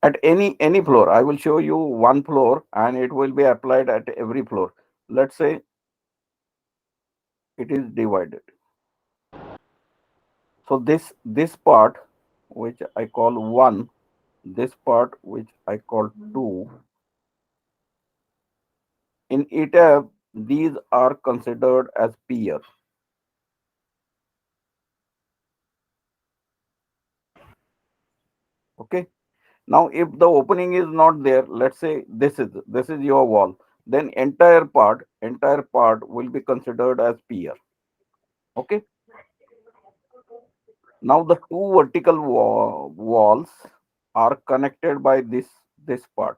Speaker 1: at any floor, I will show you one floor and it will be applied at every floor. Let's say it is divided. So this part which I call 1, this part which I call 2, in ETAB these are considered as pier. Okay. Now if the opening is not there, let's say this is your wall, then entire part will be considered as pier. Okay. Now the two vertical walls are connected by this part.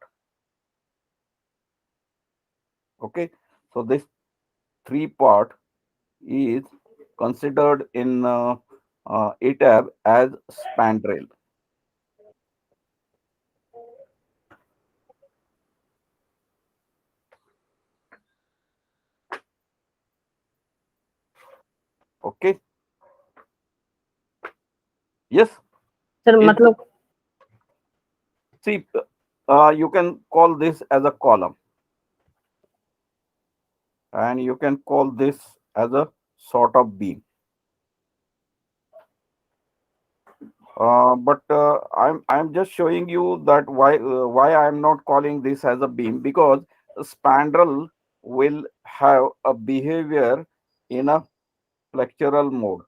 Speaker 1: Okay. So this 3 part is considered in ETAB as spandrel. Okay. Yes.
Speaker 3: Sir
Speaker 1: Is
Speaker 3: मतलब
Speaker 1: See, you can call this as a column, and you can call this as a sort of beam. But I'm just showing you that why I'm not calling this as a beam, because a spandrel will have a behavior in a flexural mode.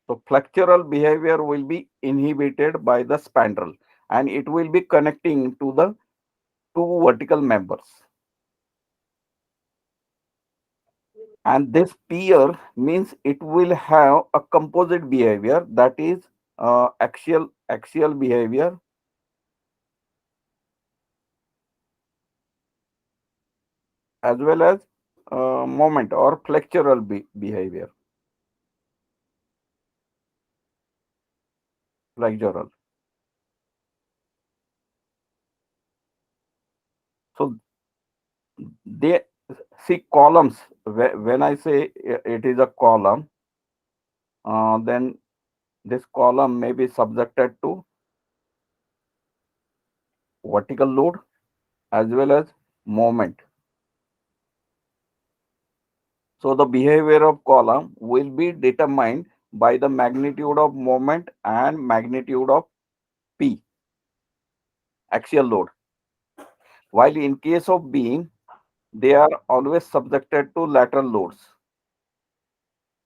Speaker 1: So flexural behavior will be inhibited by the spandrel, and it will be connecting to the two vertical members. And this peer means it will have a composite behavior, that is axial behavior, as well as moment or flexural behavior. Flexural. So they see columns. When I say it is a column, then this column may be subjected to vertical load as well as moment. So the behavior of column will be determined by the magnitude of moment and magnitude of P, axial load. While in case of beam, they are always subjected to lateral loads.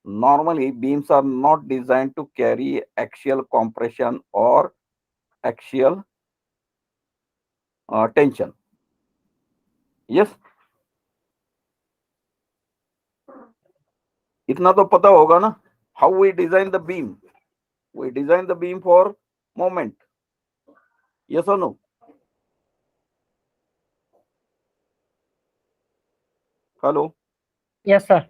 Speaker 1: Normally, beams are not designed to carry axial compression or axial tension. Yes, इतना तो पता होगा ना. How we design the beam? We design the beam for moment. Yes or no? Hello.
Speaker 3: Yes, sir.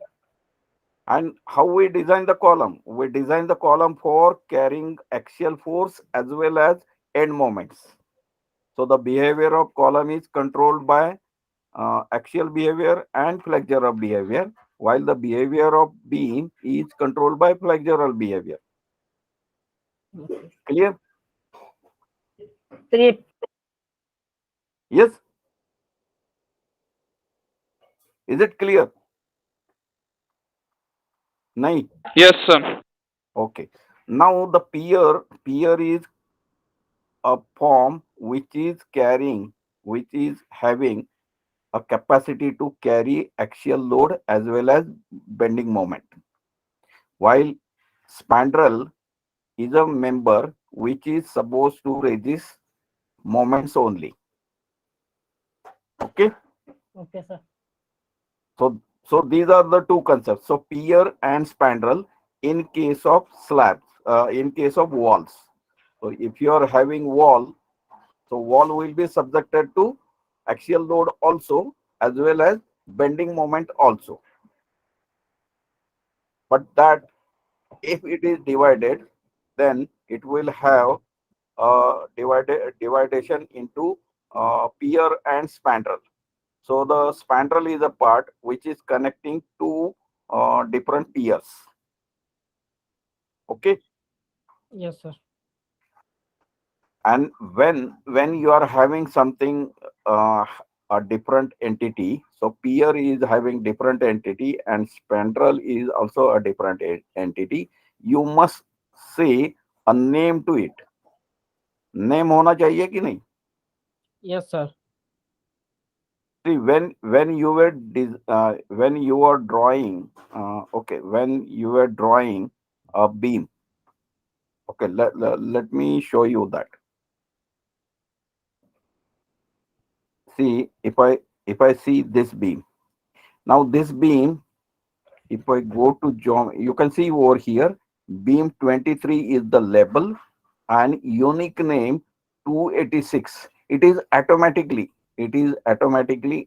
Speaker 1: And how we design the column? We design the column for carrying axial force as well as end moments. So the behavior of column is controlled by axial behavior and flexural behavior, while the behavior of beam is controlled by flexural behavior. Clear?
Speaker 3: Sir ये
Speaker 1: Yes. Is it clear? Nahi.
Speaker 5: Yes, sir.
Speaker 1: Okay. Now the pier is a form which is having a capacity to carry axial load as well as bending moment, while spandrel is a member which is supposed to resist moments only. Okay.
Speaker 3: okay, sir.
Speaker 1: So these are the two concepts. So pier and spandrel in case of slabs, in case of walls. So if you are having wall, so wall will be subjected to axial load also as well as bending moment also. But that if it is divided, then it will have dividation into pier and spandrel. So the spandrel is a part which is connecting two different piers. Okay.
Speaker 3: Yes, sir.
Speaker 1: And when you are having something a different entity, so pier is having different entity and spandrel is also a different entity, you must say a name to it. Name होना चाहिए कि नहीं?
Speaker 3: Yes, sir.
Speaker 1: See, when you were when you were drawing, okay, when you were drawing a beam, okay, let me show you that. See, if I see this beam, now this beam, if I go to you can see over here, beam 23 is the label and unique name 286. It is automatically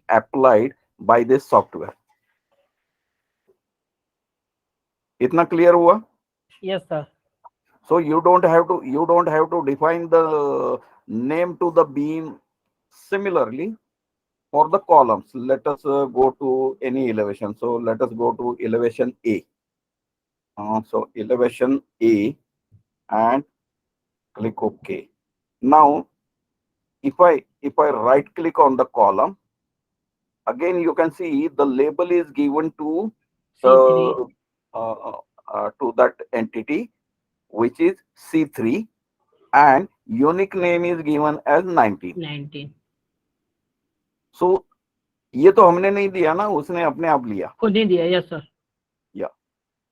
Speaker 1: applied by this software. इतना clear हुआ?
Speaker 3: Yes, sir.
Speaker 1: So you don't have to define the name to the beam similarly for the columns. Let us go to any elevation. So let us go to elevation A. So elevation A and click OK. Now if I right click on the column, again you can see the label is given to
Speaker 3: C3.
Speaker 1: the to that entity which is C3 and unique name is given as 19.
Speaker 3: 19.
Speaker 1: So ये तो हमने नहीं दिया ना, उसने अपने आप लिया.
Speaker 3: खुद ही दिया. Yes, sir.
Speaker 1: Yeah.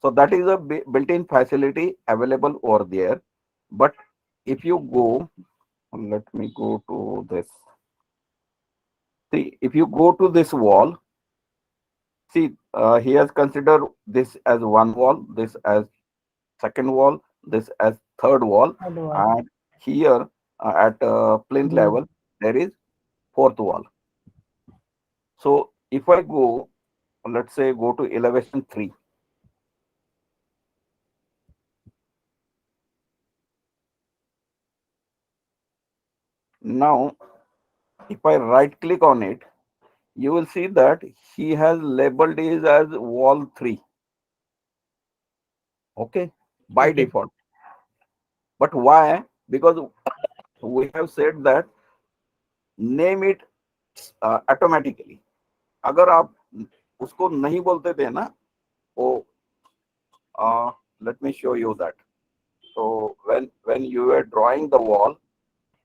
Speaker 1: So that is a built-in facility available over there. But if you go, let me go to this. See, if you go to this wall, See, he has considered this as one wall, this as second wall, this as third wall,
Speaker 3: Third wall.
Speaker 1: and here at plinth
Speaker 3: Hmm.
Speaker 1: level there is fourth wall. So if I go, let's say go to elevation 3. Now if I right click on it, you will see that he has labeled it as wall 3. Okay, by
Speaker 3: Okay.
Speaker 1: default. But why? Because we have said that name it automatically. अगर आप उसको नहीं बोलते थे ना, वो let me show you that. So when you were drawing the wall,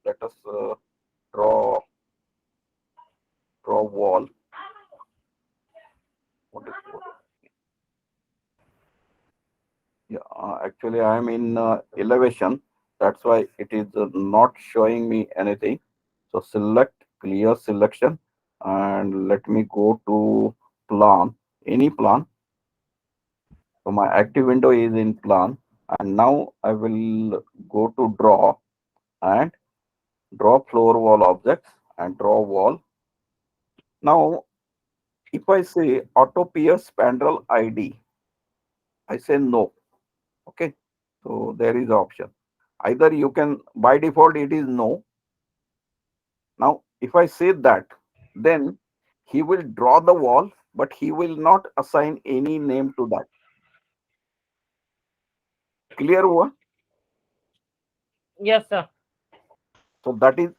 Speaker 1: let us draw wall. What Yeah, actually, I am in elevation. That's why it is not showing me anything. So select clear selection and let me go to plan, any plan. So my active window is in plan, and now I will go to draw and draw floor wall objects and draw wall. Now, if I say auto pierce spandrel ID, I say no. Okay. So there is option. Either you can, by default, it is no. Now, if I say that, then he will draw the wall, but he will not assign any name to that. Clear हुआ?
Speaker 3: Yes, sir.
Speaker 1: So that is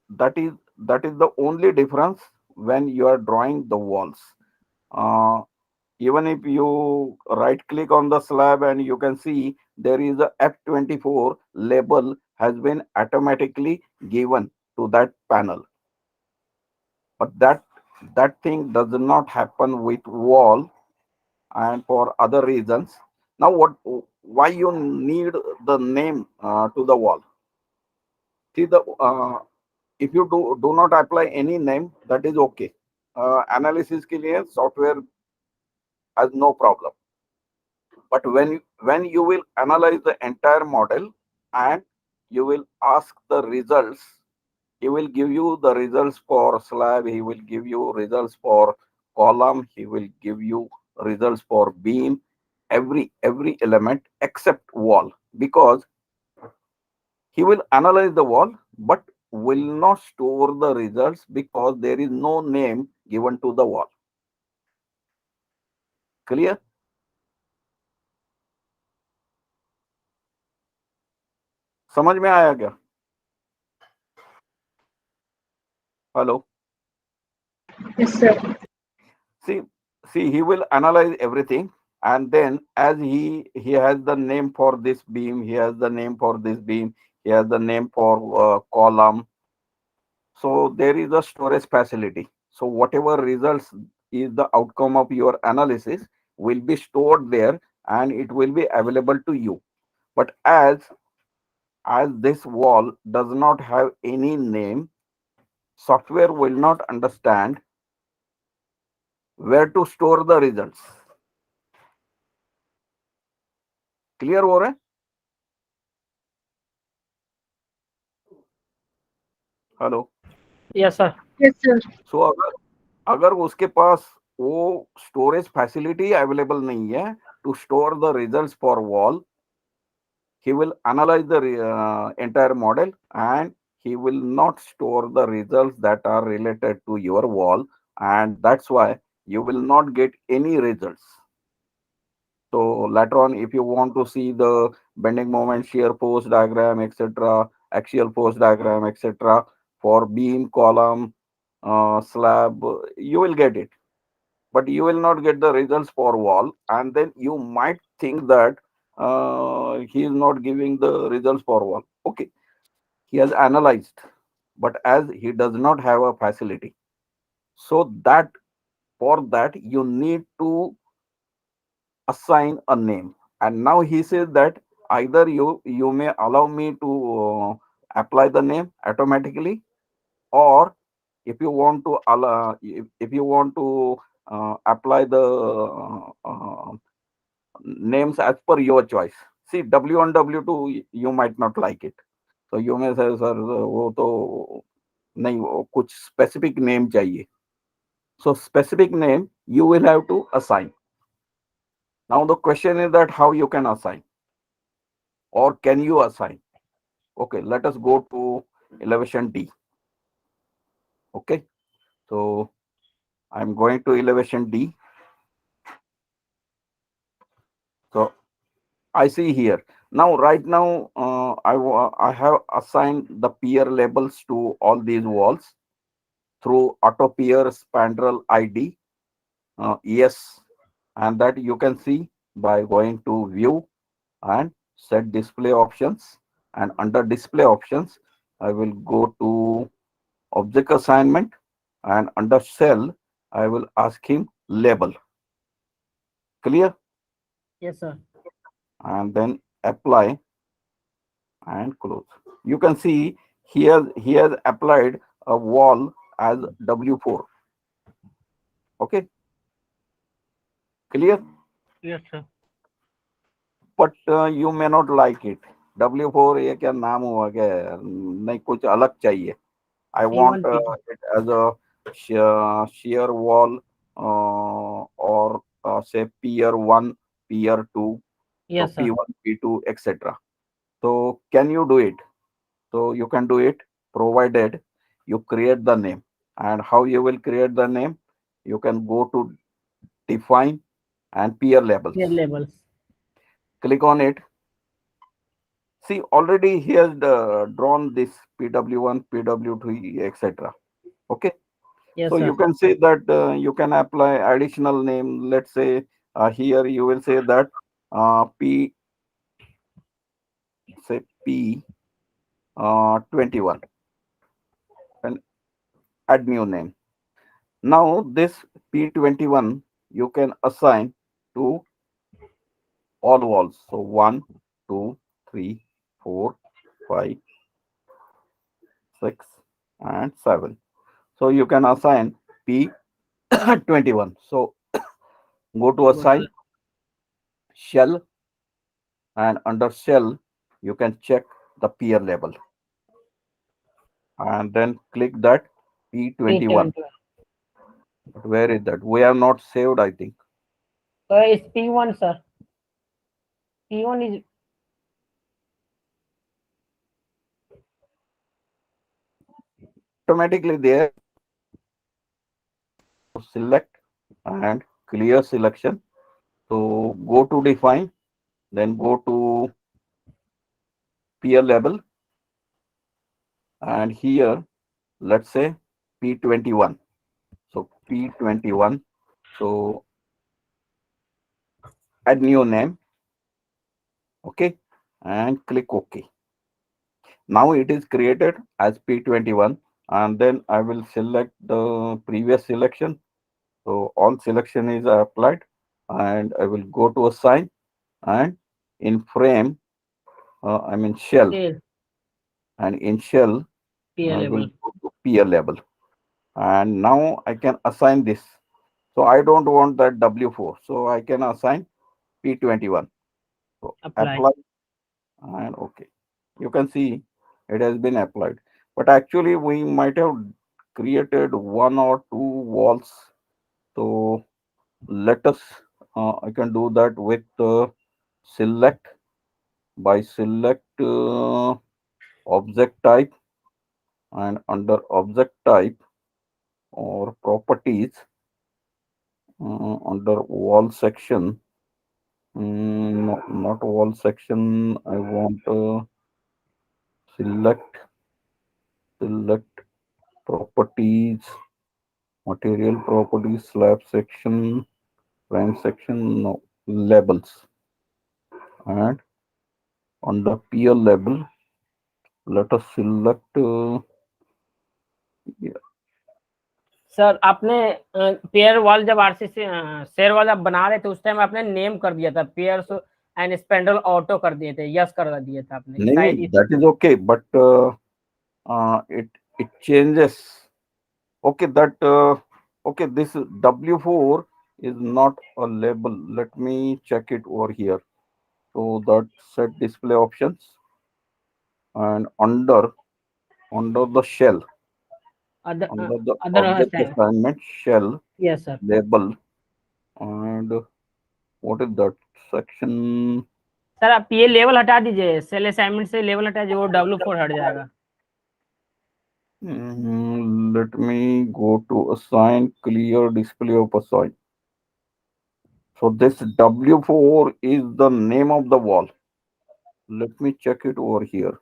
Speaker 1: the only difference when you are drawing the walls. Uh, Even if you right click on the slab and you can see there is a F24 label has been automatically given to that panel. But that thing does not happen with wall and for other reasons. Now what, why you need the name to the wall? See, the if you do not apply any name, that is okay. Analysis के लिए software has no problem. But when you will analyze the entire model and you will ask the results, he will give you the results for slab, he will give you results for column, he will give you results for beam, every element except wall, because he will analyze the wall but will not store the results because there is no name given to the wall. Clear? समझ में आया क्या? Hello.
Speaker 2: Yes, sir.
Speaker 1: See, he will analyze everything, and then as he has the name for this beam, he has the name for this beam, he has the name for column. So there is a storage facility. So whatever results is the outcome of your analysis will be stored there, and it will be available to you. But as this wall does not have any name, software will not understand where to store the results. Clear हो रहा है? Hello.
Speaker 3: Yes, sir.
Speaker 2: Yes, sir.
Speaker 1: सो अगर अगर उसके पास वो storage facility available नहीं है to store the results for wall, he will analyze the entire model and he will not store the results that are related to your wall, and that's why you will not get any results. So later on, if you want to see the bending moment, shear force diagram, etc., axial force diagram, etc., for beam, column, slab, you will get it. But you will not get the results for wall. And then you might think that he is not giving the results for wall. Okay, he has analyzed, but as he does not have a facility, so that for that you need to assign a name. And now he says that either you may allow me to apply the name automatically, or if you want to if you want to apply the names as per your choice. See, W1, W2, you might not like it. So you may say, sir, वो तो नहीं, वो कुछ specific name चाहिए. So specific name you will have to assign. Now the question is that how you can assign, or can you assign? Okay, let us go to elevation D. Okay, so I'm going to elevation D. So I see here. Now, right now, I have assigned the peer labels to all these walls through auto peer spandrel ID. Yes, and that you can see by going to view and set display options. And under display options, I will go to object assignment, and under cell, I will ask him label. Clear?
Speaker 3: Yes, sir.
Speaker 1: And then apply and close. You can see he has applied a wall as W4. Okay, clear?
Speaker 3: Yes, sir.
Speaker 1: But you may not like it. W4 ये क्या नाम हुआ क्या? नहीं, कुछ अलग चाहिए. I want
Speaker 3: P1,
Speaker 1: it as a shear wall, or say peer 1, peer 2, so
Speaker 3: yes, sir.
Speaker 1: P1, P2, etc. So can you do it? So you can do it provided you create the name. And how you will create the name? You can go to define and peer labels.
Speaker 3: Peer labels.
Speaker 1: Click on it. See, already he has drawn this PW1, PW3, etc. Okay.
Speaker 3: Yes,
Speaker 1: So
Speaker 3: sir.
Speaker 1: you can say that you can apply additional name. Let's say here you will say that P, say P 21, and add new name. Now this P21 you can assign to all walls. So 1, 2, 3, 4, 5, 6, and 7. So you can assign P21. So go to assign shell, and under shell you can check the peer label, and then click that P21.
Speaker 3: P21.
Speaker 1: But where is that? We have not saved, I think.
Speaker 3: It's P1, sir. P1 is
Speaker 1: Automatically there, select and clear selection. So go to define, then go to peer label, and here let's say P21. So P21. So add new name. Okay, and click OK. Now it is created as P21, and then I will select the previous selection. So all selection is applied, and I will go to assign, and in frame, I mean shell,
Speaker 3: there.
Speaker 1: and in shell,
Speaker 3: Peer
Speaker 1: I will
Speaker 3: label.
Speaker 1: go to peer label, and now I can assign this. So I don't want that W4, so I can assign P21. So
Speaker 3: Apply.
Speaker 1: apply and OK. You can see it has been applied. But actually, we might have created 1 or 2 walls. So let us, I can do that with select, by select object type, and under object type or properties, under wall section, no, not wall section, I want select properties, material properties, slab section, frame section, no, labels, and under peer label, let us select
Speaker 3: sir आपने pair wall जब RCC share wall आप बना रहे थे उस time आपने name कर दिया था पेयर्स एंड स्पेंडल ऑटो कर दिए थे, यस कर दिए थे आपने.
Speaker 1: नहीं, that is okay, but it changes. Okay, that Okay, this W4 is not a label. Let me check it over here. So that set display options, and under the shell,
Speaker 3: other
Speaker 1: under the
Speaker 3: other
Speaker 1: object
Speaker 3: time.
Speaker 1: assignment shell
Speaker 3: Yes, sir.
Speaker 1: label, and what is that section?
Speaker 3: Sir आप ये level हटा दीजिए, cell assignment से level हटा दीजिए, वो W4 हट जाएगा।
Speaker 1: Let me go to assign, clear display of assign. So this W4 is the name of the wall. Let me check it over here.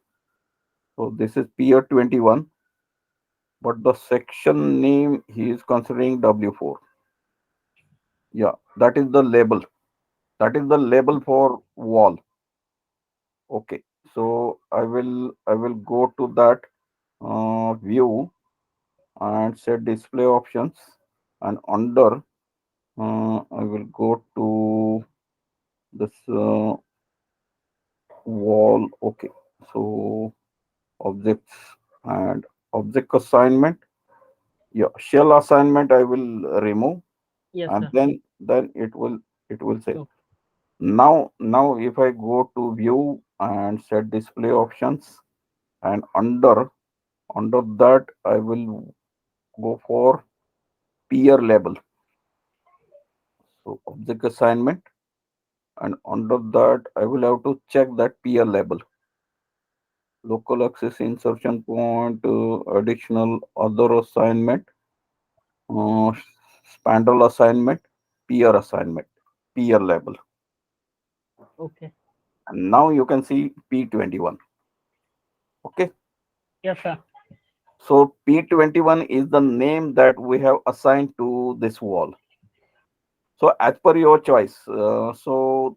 Speaker 1: So this is Pier 21, but the section name he is considering W4. Yeah, that is the label. That is the label for wall. Okay, so I will go to that view and set display options, and under I will go to this wall. Okay, so objects and object assignment. Yeah, shell assignment I will remove,
Speaker 3: Yes,
Speaker 1: and
Speaker 3: sir.
Speaker 1: then it will say.
Speaker 3: Okay.
Speaker 1: Now if I go to view and set display options, and under that I will go for peer label. So object assignment, and under that I will have to check that peer label. Local access insertion point, additional other assignment, uh, spandrel assignment, peer label.
Speaker 3: Okay.
Speaker 1: And now you can see P21. Okay.
Speaker 3: Yes, sir.
Speaker 1: So P21 is the name that we have assigned to this wall. So as per your choice. So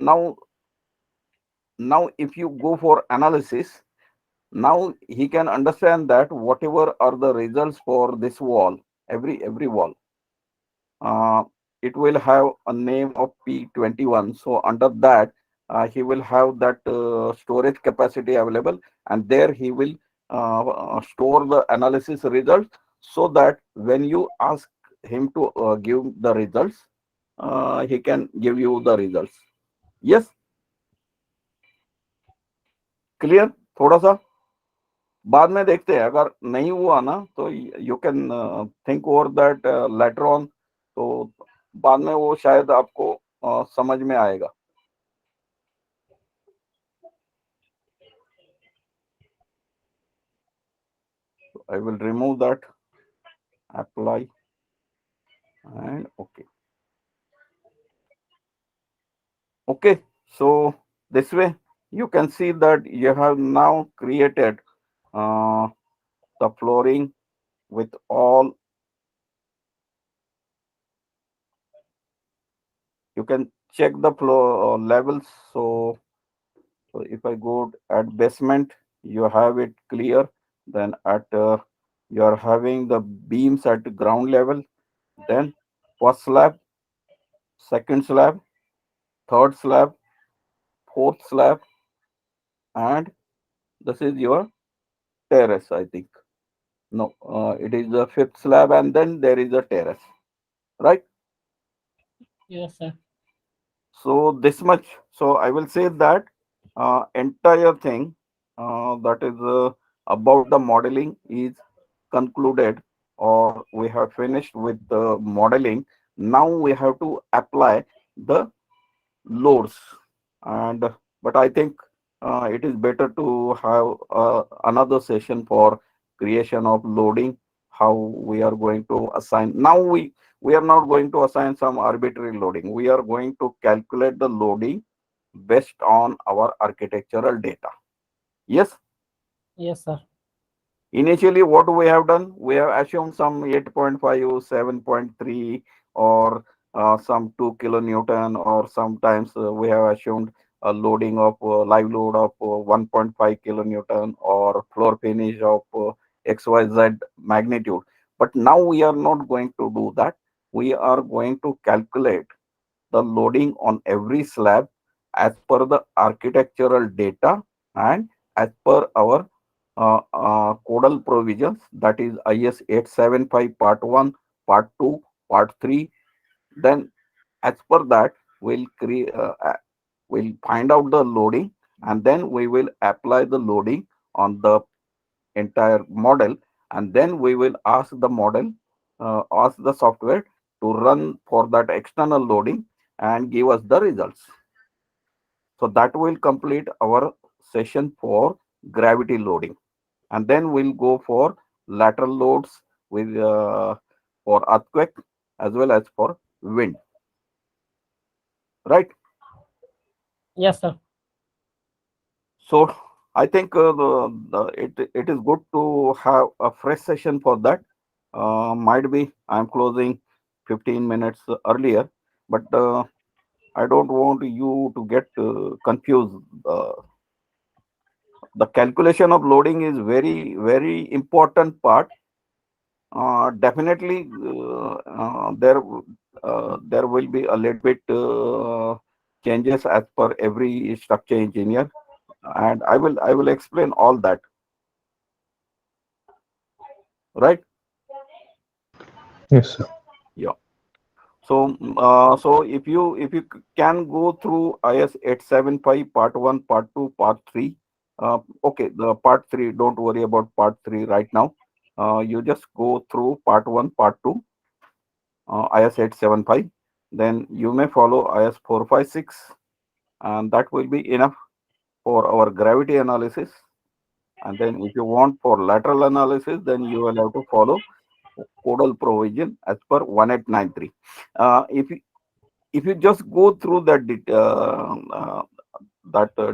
Speaker 1: now, if you go for analysis, now he can understand that whatever are the results for this wall, every wall, uh, it will have a name of P21. So under that, he will have that storage capacity available, and there he will store the analysis results, so that when you ask him to give the results, he can give you the results. Yes, clear? थोड़ा सा बाद में देखते हैं, अगर नहीं हुआ ना तो you can think over that later on, तो बाद में वो शायद आपको समझ में आएगा. I will remove that, apply, and okay. Okay, so this way you can see that you have now created the flooring with all. You can check the floor levels. So if I go at basement, you have it clear. Then at you are having the beams at ground level. Then first slab, second slab, third slab, fourth slab, and this is your terrace, I think. No, it is the fifth slab, and then there is a terrace, right?
Speaker 3: Yes, sir.
Speaker 1: So this much. So I will say that entire thing that is about the modeling is concluded, or we have finished with the modeling. Now we have to apply the loads, and but I think it is better to have another session for creation of loading, how we are going to assign. Now we are not going to assign some arbitrary loading. We are going to calculate the loading based on our architectural data. Yes.
Speaker 3: Yes, sir.
Speaker 1: Initially, what we have done, we have assumed some 8.5, 7.3, or some 2 kilonewton, or sometimes we have assumed a loading of live load of 1.5 kilonewton, or floor finish of XYZ magnitude. But now we are not going to do that. We are going to calculate the loading on every slab as per the architectural data, and as per our codal provisions, that is IS 875 part 1, part 2, part 3. Then as per that, we'll create, we'll find out the loading, and then we will apply the loading on the entire model, and then we will ask the model, ask the software to run for that external loading and give us the results. So that will complete our session for gravity loading, and then we'll go for lateral loads with for earthquake as well as for wind. Right.
Speaker 3: Yes, sir.
Speaker 1: So I think it is good to have a fresh session for that. Might be I'm closing 15 minutes earlier, but I don't want you to get confused. The calculation of loading is very, very important part. Definitely, there will be a little bit changes as per every structure engineer, and I will explain all that. Right?
Speaker 5: Yes, sir.
Speaker 1: Yeah. So, so if you can go through IS 875 part 1, part 2, part 3. Okay, the part 3. Don't worry about part 3 right now. You just go through part 1, part 2, IS 875. Then you may follow IS 456, and that will be enough for our gravity analysis. And then if you want for lateral analysis, then you will have to follow codal provision as per 1893. If you just go through that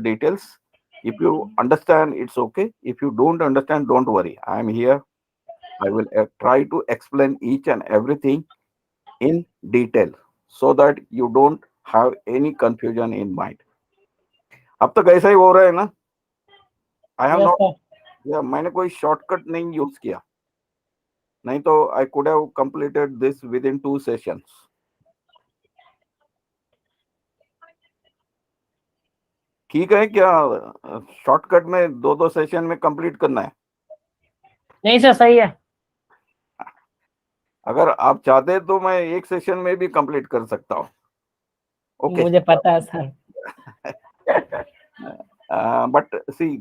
Speaker 1: details, if you understand, it's okay. If you don't understand, don't worry. I am here. I will try to explain each and everything in detail so that you don't have any confusion in mind. अब तक ऐसा ही हो रहा है ना? I have
Speaker 3: Yes,
Speaker 1: not.
Speaker 3: sir.
Speaker 1: Yeah, मैंने कोई shortcut नहीं यूज किया, नहीं तो I could have completed this within 2 sessions. ठीक है क्या? शॉर्टकट में 2-2 सेशन में कंप्लीट करना है?
Speaker 3: नहीं सर, सही है।
Speaker 1: अगर आप चाहते तो मैं एक सेशन में भी कंप्लीट कर सकता हूँ. Okay.
Speaker 3: मुझे पता है sir.
Speaker 1: But see,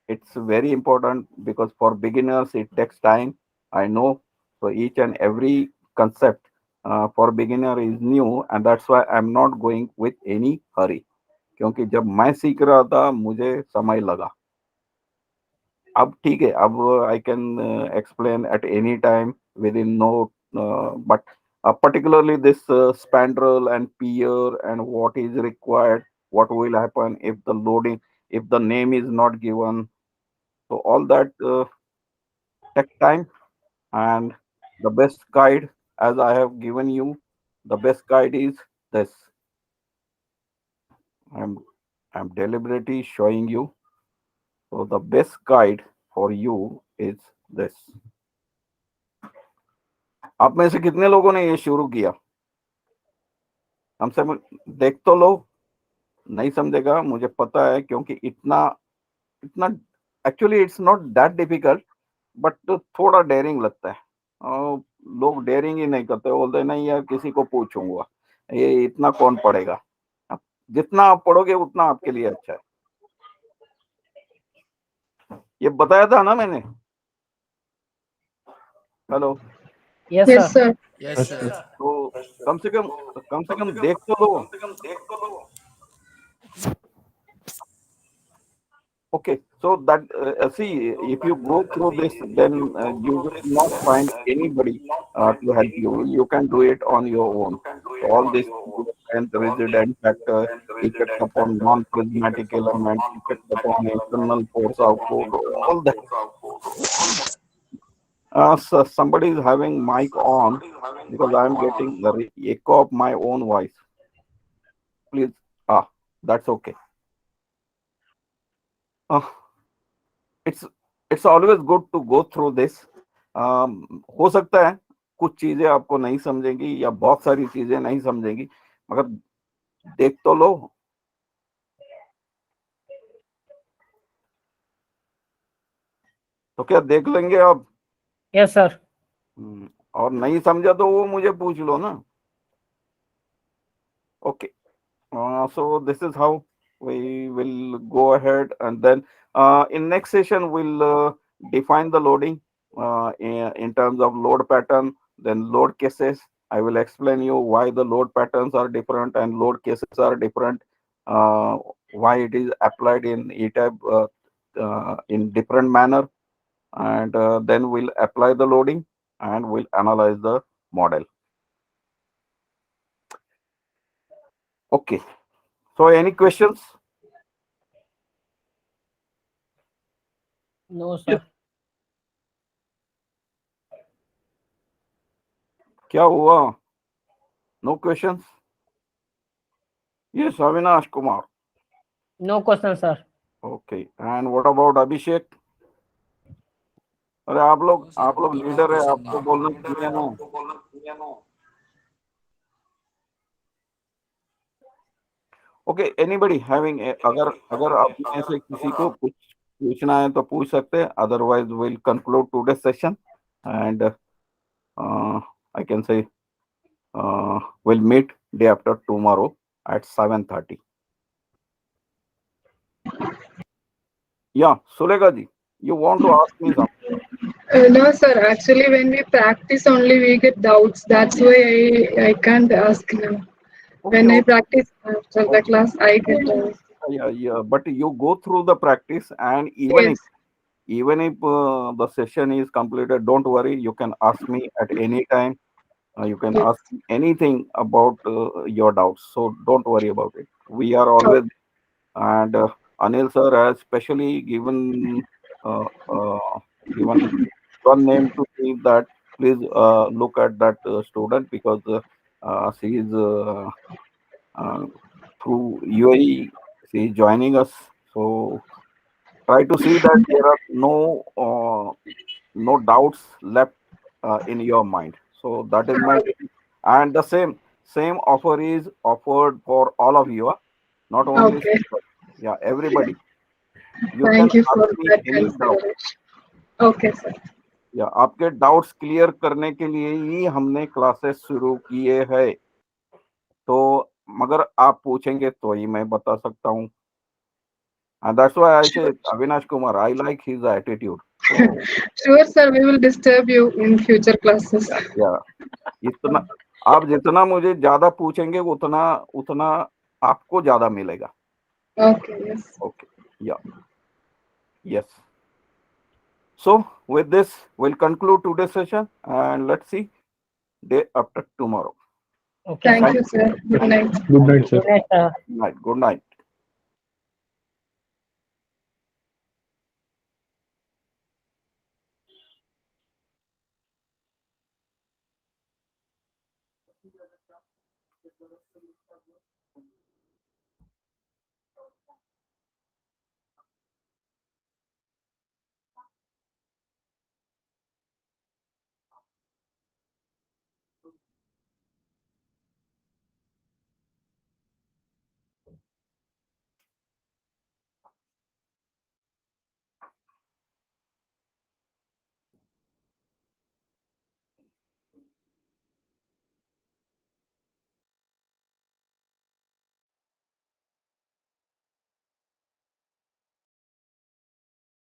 Speaker 1: it's very important because for beginners it takes time. I know. So each and every concept for beginner is new, and that's why I'm not going with any hurry. क्योंकि जब मैं सीख रहा था मुझे समय लगा. अब ठीक है, अब I can explain at any time within no, but particularly this spandrel and pier and what is required, what will happen if the loading, if the name is not given. So all that takes time, and the best guide, as I have given you, the best guide is this. I'm deliberately showing you. So the best guide for you is this. आप में से कितने लोगों ने ये शुरू किया? हमसे देख तो लो. नहीं समझेगा मुझे पता है, क्योंकि इतना इतना actually it's not that difficult, but थोड़ा डेयरिंग लगता है. लोग डेयरिंग ही नहीं करते, बोलते नहीं यार किसी को पूछूंगा, ये इतना कौन पढ़ेगा. जितना आप पढ़ोगे उतना आपके लिए अच्छा है. ये बताया था ना मैंने. Hello.
Speaker 3: Yes
Speaker 2: Yes,
Speaker 3: sir.
Speaker 2: sir.
Speaker 4: Yes, sir.
Speaker 1: तो कम से कम देख तो लो. Okay, so that see, if you go through this, then you will not find anybody to help you. You can do it on your own. So all this and resident factor, effect upon non-prismatic element, effect upon internal force output, all that. So somebody is having mic on because I am getting the echo of my own voice. Please, that's okay. It's always good to go through this. हो सकता है कुछ चीजें आपको नहीं समझेंगी या बहुत सारी चीजें नहीं समझेंगी, मगर देख तो लो. तो क्या देख लेंगे आप?
Speaker 3: Yes sir.
Speaker 1: और नहीं समझा तो वो मुझे पूछ लो ना. Okay. So this is how we will go ahead, and then in next session we'll define the loading in terms of load pattern, then load cases. I will explain you why the load patterns are different and load cases are different, uh, why it is applied in ETAB in different manner, and then we'll apply the loading and we'll analyze the model. Okay. So any questions?
Speaker 3: No, sir.
Speaker 1: क्या हुआ? No questions? Yes, Avinash Kumar.
Speaker 3: No question, sir.
Speaker 1: Okay. And what about Abhishek? अरे आप लोग leader है, आपको बोलना चाहिए ना. Okay. Anybody having अगर अगर आप में से किसी को कुछ पूछना है तो पूछ सकते हैं. Otherwise, we'll conclude today's session, and I can say we'll meet day after tomorrow at 7:30. Yeah, Sulega ji, you want to ask me something?
Speaker 2: No, sir. Actually, when we practice only, we get doubts. That's why I can't ask now. When I
Speaker 1: Okay.
Speaker 2: practice after the class, I get doubts.
Speaker 1: Yeah. But you go through the practice, and
Speaker 2: Yes.
Speaker 1: even if the session is completed, don't worry. You can ask me at any time. You can
Speaker 2: Yes.
Speaker 1: ask anything about your doubts. So don't worry about it. We are
Speaker 2: Oh,
Speaker 1: always, and Anil sir has specially uh, uh, given one name to see that please look at that student because she is uh, through UAE. She is joining us. So try to see that there are no doubts left in your mind. So that is my, and the same offer is offered for all of you, not only
Speaker 2: okay.
Speaker 1: Suresh. Yeah, everybody. You can
Speaker 2: Thank you
Speaker 1: ask
Speaker 2: for
Speaker 1: me
Speaker 2: that
Speaker 1: any doubt.
Speaker 2: consideration. Okay, sir.
Speaker 1: या आपके doubts clear करने के लिए ही हमने classes शुरू किए हैं. तो मगर आप पूछेंगे तो ही मैं बता सकता हूँ. And that's why I
Speaker 2: Sure.
Speaker 1: say Avinash Kumar, I like his attitude. So
Speaker 2: Sure, sir. We will disturb you in future classes.
Speaker 1: yeah, इतना आप जितना मुझे ज्यादा पूछेंगे उतना उतना आपको ज्यादा मिलेगा.
Speaker 2: Okay, yes.
Speaker 1: Okay. Yeah. Yes. So with this, we'll conclude today's session and let's see day after tomorrow.
Speaker 3: Okay,
Speaker 2: Thank
Speaker 3: sir.
Speaker 1: Thank
Speaker 2: you,
Speaker 1: you.
Speaker 2: sir. Good night.
Speaker 5: Good night, sir.
Speaker 3: Good night, sir.
Speaker 1: Good night. Good night.